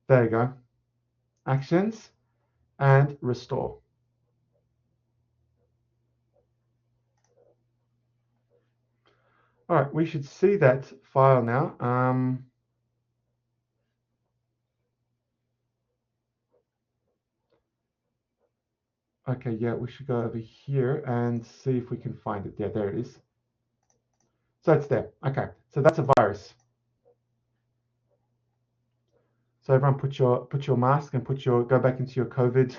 There you go. Actions and restore. All right, we should see that file now. Okay, yeah, we should go over here and see if we can find it. Yeah, there it is. So it's there. Okay, so that's a virus. So everyone, put your mask and go back into your COVID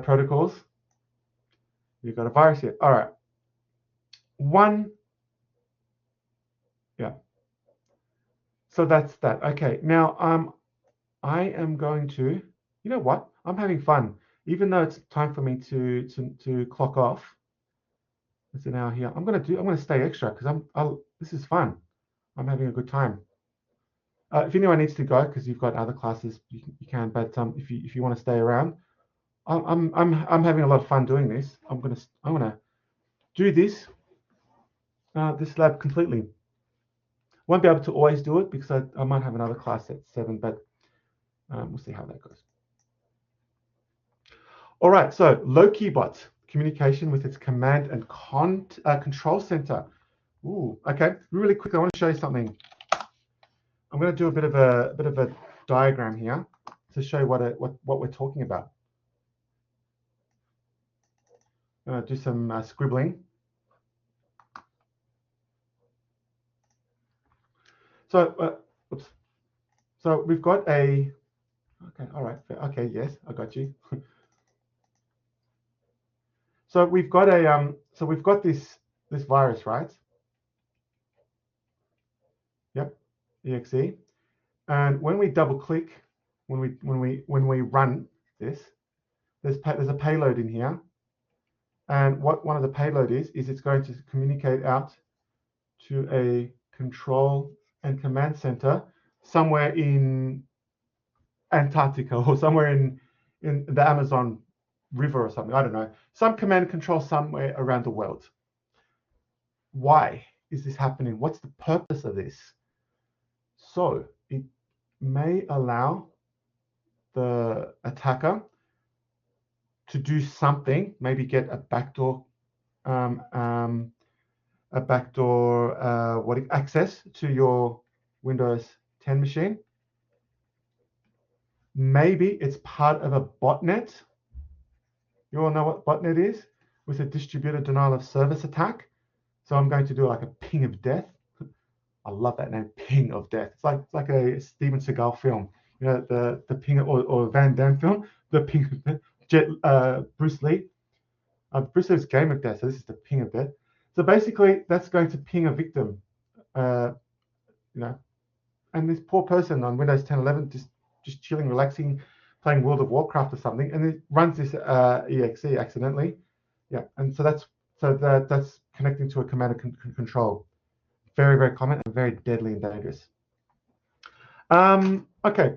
protocols. You've got a virus here. All right. Yeah. So that's that. Okay. Now I am going to. You know what? I'm having fun, even though it's time for me to clock off. It's an hour here. I'm gonna stay extra because this is fun. I'm having a good time. If anyone needs to go because you've got other classes, you can. But if you want to stay around, I'm having a lot of fun doing this. I'm gonna do this this lab completely. Won't be able to always do it because I might have another class at 7, but we'll see how that goes. All right, so low-key bot communication with its command and control center. Ooh, okay. Really quickly, I want to show you something. I'm going to do a bit of a diagram here to show you what we're talking about. I'm going to do some scribbling. So, oops. So we've got a. Okay, all right. Okay, yes, I got you. So we've got a So we've got this virus, right? Yep, exe. And when we double click, when we run this, there's a payload in here. And what one of the payload is it's going to communicate out to a control and command center somewhere in Antarctica or somewhere in the Amazon River or something. I don't know. Some command and control somewhere around the world. Why is this happening? What's the purpose of this? So it may allow the attacker to do something, maybe get a backdoor access to your Windows 10 machine. Maybe it's part of a botnet. You all know what botnet is? With a distributed denial of service attack. So I'm going to do like a ping of death. I love that name, ping of death. It's like a Steven Seagal film. You know, the ping or Van Damme film, the ping of death. Bruce Lee. Bruce Lee's game of death. So this is the ping of death. So basically, that's going to ping a victim. You know, and this poor person on Windows 10, 11 just chilling, relaxing, playing World of Warcraft or something, and it runs this exe accidentally. Yeah, and so that's connecting to a command and control. Very, very common and very deadly and dangerous. Okay.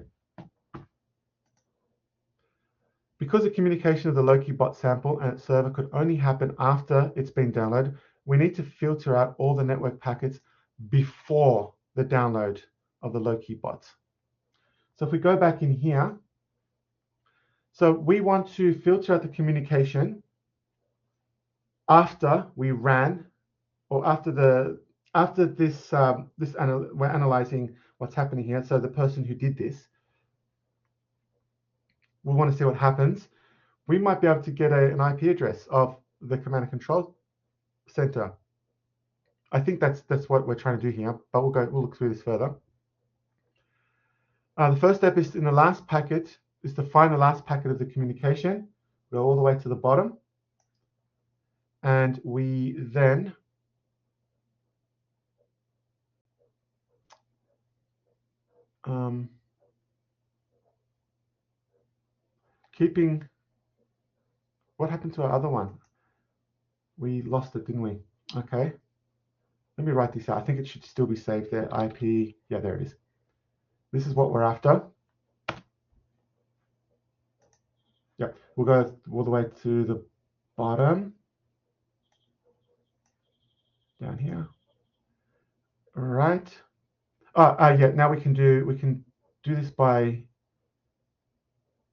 Because the communication of the low-key bot sample and its server could only happen after it's been downloaded, we need to filter out all the network packets before the download of the low-key bot. So if we go back in here, so we want to filter out the communication after we ran, or after this we're analyzing what's happening here. So the person who did this, we want to see what happens. We might be able to get an IP address of the command and control center. I think that's what we're trying to do here, but we'll look through this further. The first step is in the last packet is to find the last packet of the communication. Go all the way to the bottom, and we then keeping. What happened to our other one? We lost it, didn't we? Okay. Let me write this out. I think it should still be saved there. IP. Yeah, there it is. This is what we're after. Yeah, we'll go all the way to the bottom. Down here. All right. Yeah, now we can do this by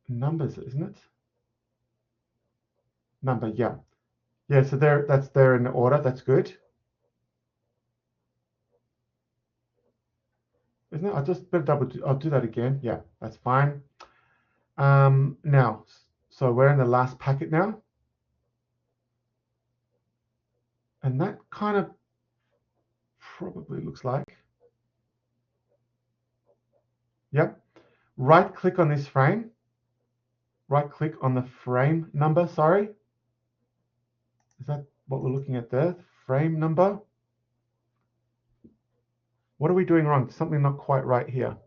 numbers, isn't it? Number, yeah. Yeah, so that's there in order. That's good. Isn't it? I'll do that again. Yeah, that's fine. Now, so we're in the last packet now. And that kind of probably looks like. Yep. Right click on this frame. Right click on the frame number, sorry. Is that what we're looking at there? Frame number. What are we doing wrong? Something not quite right here.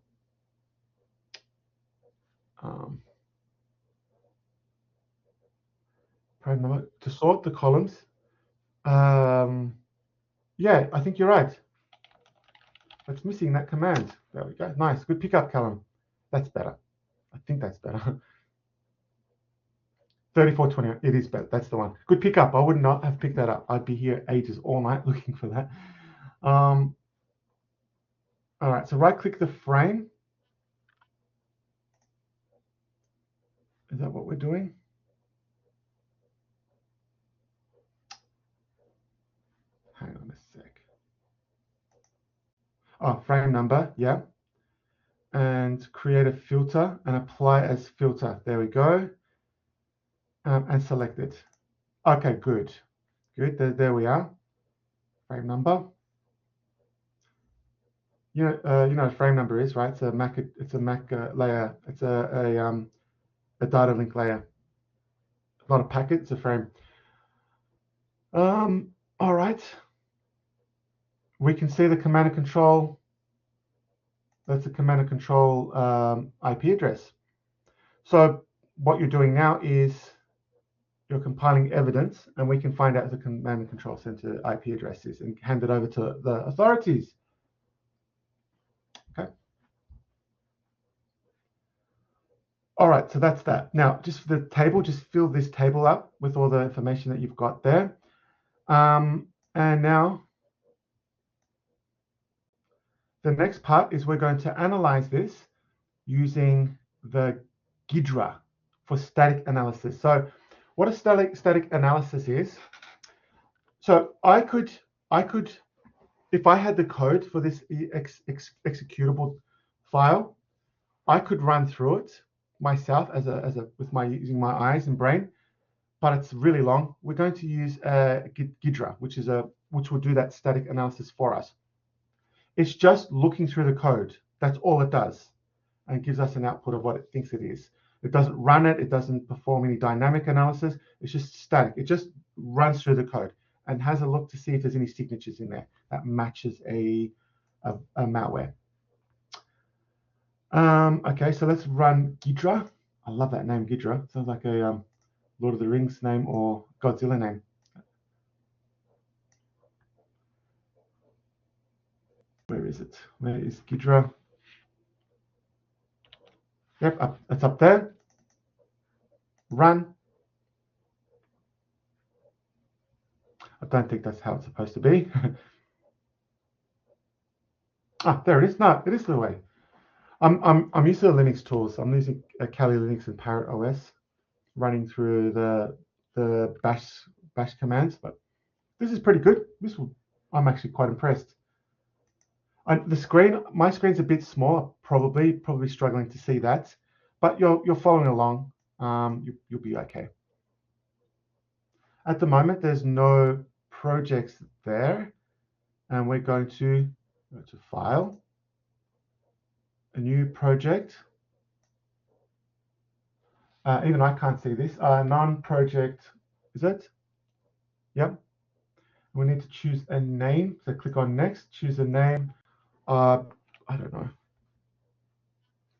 Frame number. To sort the columns. Yeah, I think you're right. It's missing that command. There we go. Nice. Good pickup, Callum. That's better. I think that's better. 3420. It is better. That's the one. Good pickup. I would not have picked that up. I'd be here ages all night looking for that. All right. So right click the frame. Is that what we're doing? Hang on a sec. Oh, frame number. Yeah. And create a filter and apply as filter. There we go. And select it. Okay, good. Good. There we are. Frame number. You know what frame number is, right? It's a Mac. It's a Mac layer. It's a data link layer. Not a packet. It's a frame. All right. We can see the command and control. That's the command and control IP address. So what you're doing now is you're compiling evidence, and we can find out the command and control center IP addresses and hand it over to the authorities. Okay. All right, so that's that. Now, just for the table, just fill this table up with all the information that you've got there. And now the next part is we're going to analyze this using the GIDRA for static analysis. So what a static analysis is, so I could, if I had the code for this executable file, I could run through it myself using my eyes and brain, but it's really long. We're going to use GIDRA, which will do that static analysis for us. It's just looking through the code. That's all it does, and gives us an output of what it thinks it is. It doesn't run it. It doesn't perform any dynamic analysis. It's just static. It just runs through the code and has a look to see if there's any signatures in there that matches a malware. Okay, so let's run GIDRA. I love that name, GIDRA. Sounds like a Lord of the Rings name or Godzilla name. Where is it? Where is GIDRA? Yep, it's up there. Run. I don't think that's how it's supposed to be. Ah, there it is. No, it is the way. I'm used to the Linux tools. I'm using Kali Linux and Parrot OS, running through the bash commands. But this is pretty good. I'm actually quite impressed. My screen's a bit small. Probably struggling to see that, but you're following along. You'll be okay. At the moment, there's no projects there, and we're going to go to File, a new project. Even I can't see this. Non-project, is it? Yep. We need to choose a name. So click on Next, choose a name. I don't know.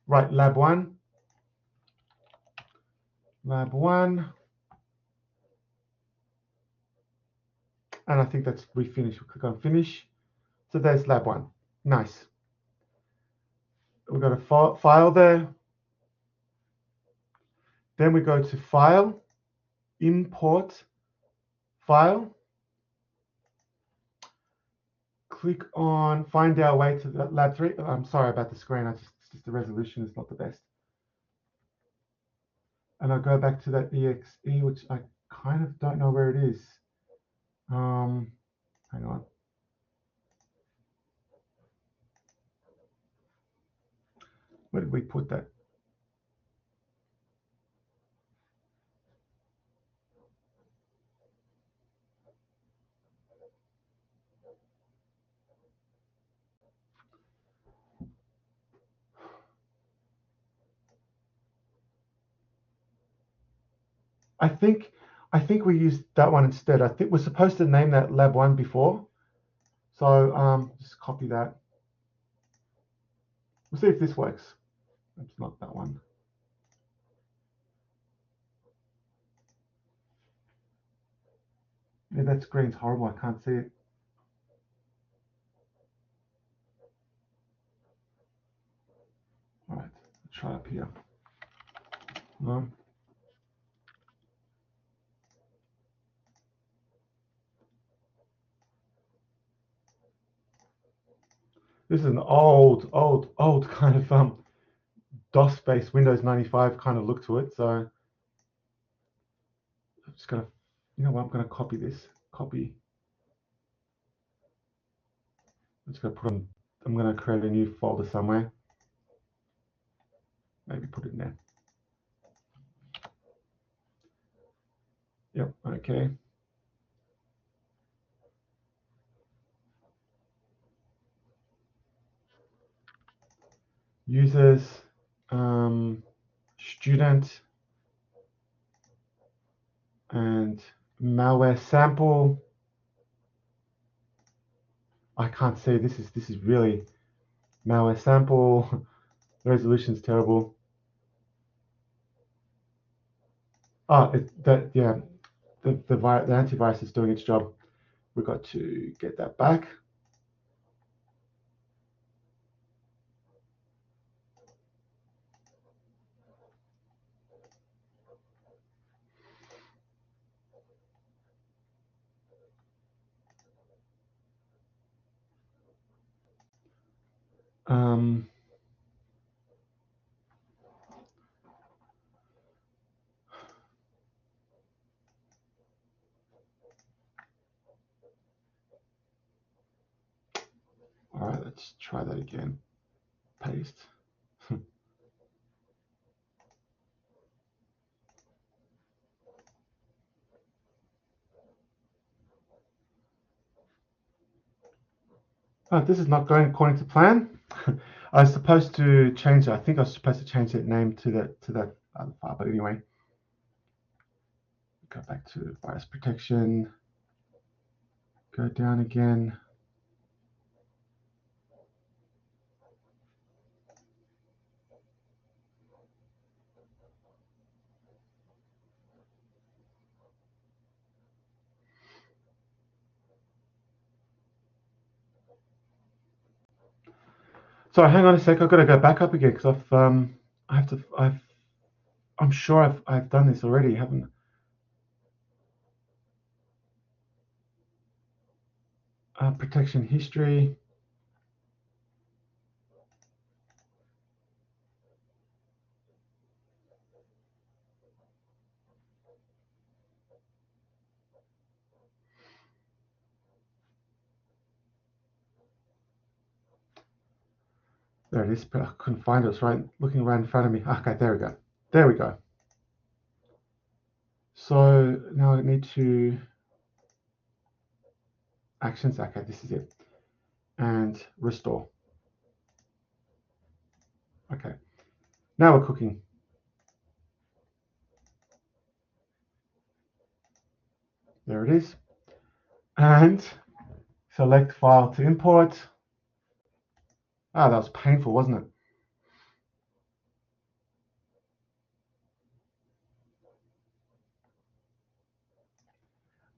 Right, Lab 1. Lab 1. And I think we finish. We'll click on Finish. So there's Lab 1. Nice. We've got a file there. Then we go to File, Import, File. Click on Find Our Way to the Lab 3. I'm sorry about the screen. Just the resolution is not the best. And I'll go back to that exe, which I kind of don't know where it is. Hang on. Where did we put that? I think we used that one instead. I think we're supposed to name that Lab 1 before. So just copy that. We'll see if this works. It's not that one. Yeah, that screen's horrible. I can't see it. All right, let's try up here. No. This is an old kind of DOS-based Windows 95 kind of look to it. So I'm just gonna, you know what? I'm gonna copy this. Copy. I'm just gonna put on. I'm gonna create a new folder somewhere. Maybe put it in there. Yep. Okay. Users, student, and malware sample. I can't see. This is really malware sample. The resolution's terrible. Oh, yeah. The antivirus is doing its job. We've got to get that back. Um, all right, let's try that again. Paste. Oh, this is not going according to plan. I was supposed to change it. I think I was supposed to change that name to that other file. But anyway, go back to virus protection. Go down again. So hang on a sec. I've got to go back up again because I have to. I'm sure I've done this already, haven't I? Protection history. There it is, but I couldn't find it. It's right looking right in front of me. Okay, there we go. There we go. So now I need to actions. Okay, this is it. And restore. Okay. Now we're cooking. There it is. And select file to import. Ah, that was painful, wasn't it?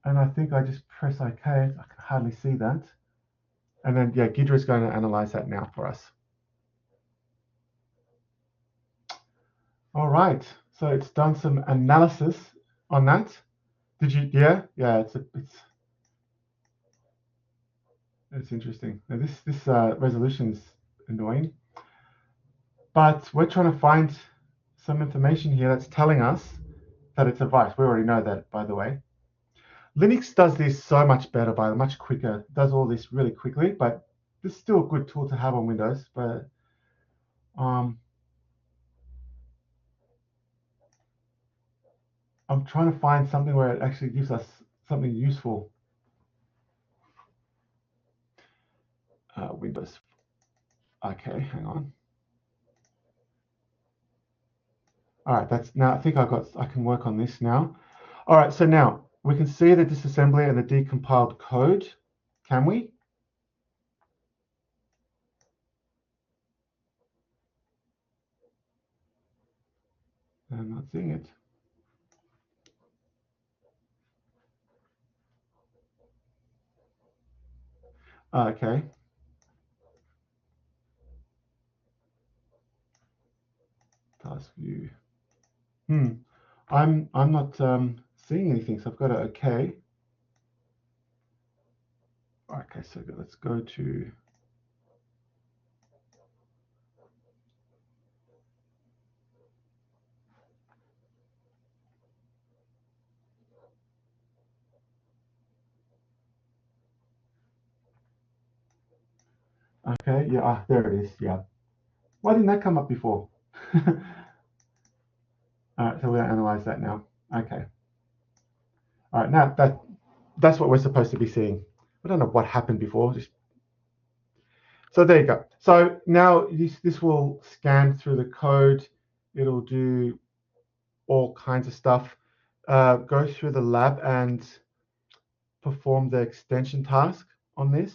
And I think I just press OK. I can hardly see that. And then, yeah, Ghidra is going to analyze that now for us. All right. So it's done some analysis on that. Did you? Yeah, yeah. It's interesting. Now this resolution is annoying, but we're trying to find some information here that's telling us that it's a virus. We already know that, by the way. Linux does this so much better, much quicker. It does all this really quickly, but this is still a good tool to have on Windows. But I'm trying to find something where it actually gives us something useful. Windows. Okay, hang on. All right, that's now. I think I can work on this now. All right, so now we can see the disassembly and the decompiled code. Can we? I'm not seeing it. Okay. Task view. I'm not seeing anything, so I've got to okay. Okay, so let's go to Okay, yeah, there it is. Yeah. Why didn't that come up before? All right, so we'll analyze that now. Okay. All right, now that's what we're supposed to be seeing. I don't know what happened before. So there you go. So now this will scan through the code. It'll do all kinds of stuff. Go through the lab and perform the extension task on this.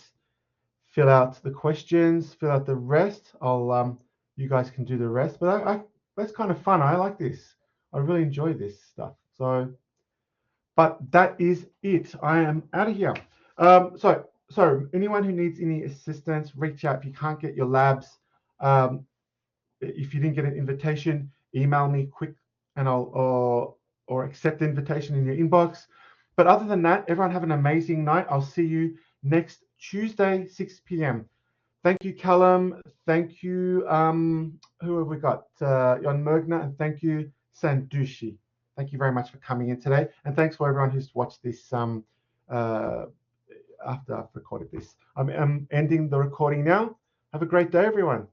Fill out the questions. Fill out the rest. You guys can do the rest. But that's kind of fun. I like this. I really enjoy this stuff. So, but that is it. I am out of here. So anyone who needs any assistance, reach out. If you can't get your labs, if you didn't get an invitation, email me quick, and or accept the invitation in your inbox. But other than that, everyone have an amazing night. I'll see you next Tuesday, 6 p.m. Thank you, Callum. Thank you. Who have we got? Jan Mergner, and thank you, Sandushi. Thank you very much for coming in today, and thanks for everyone who's watched this after I've recorded this. I'm ending the recording now. Have a great day, everyone.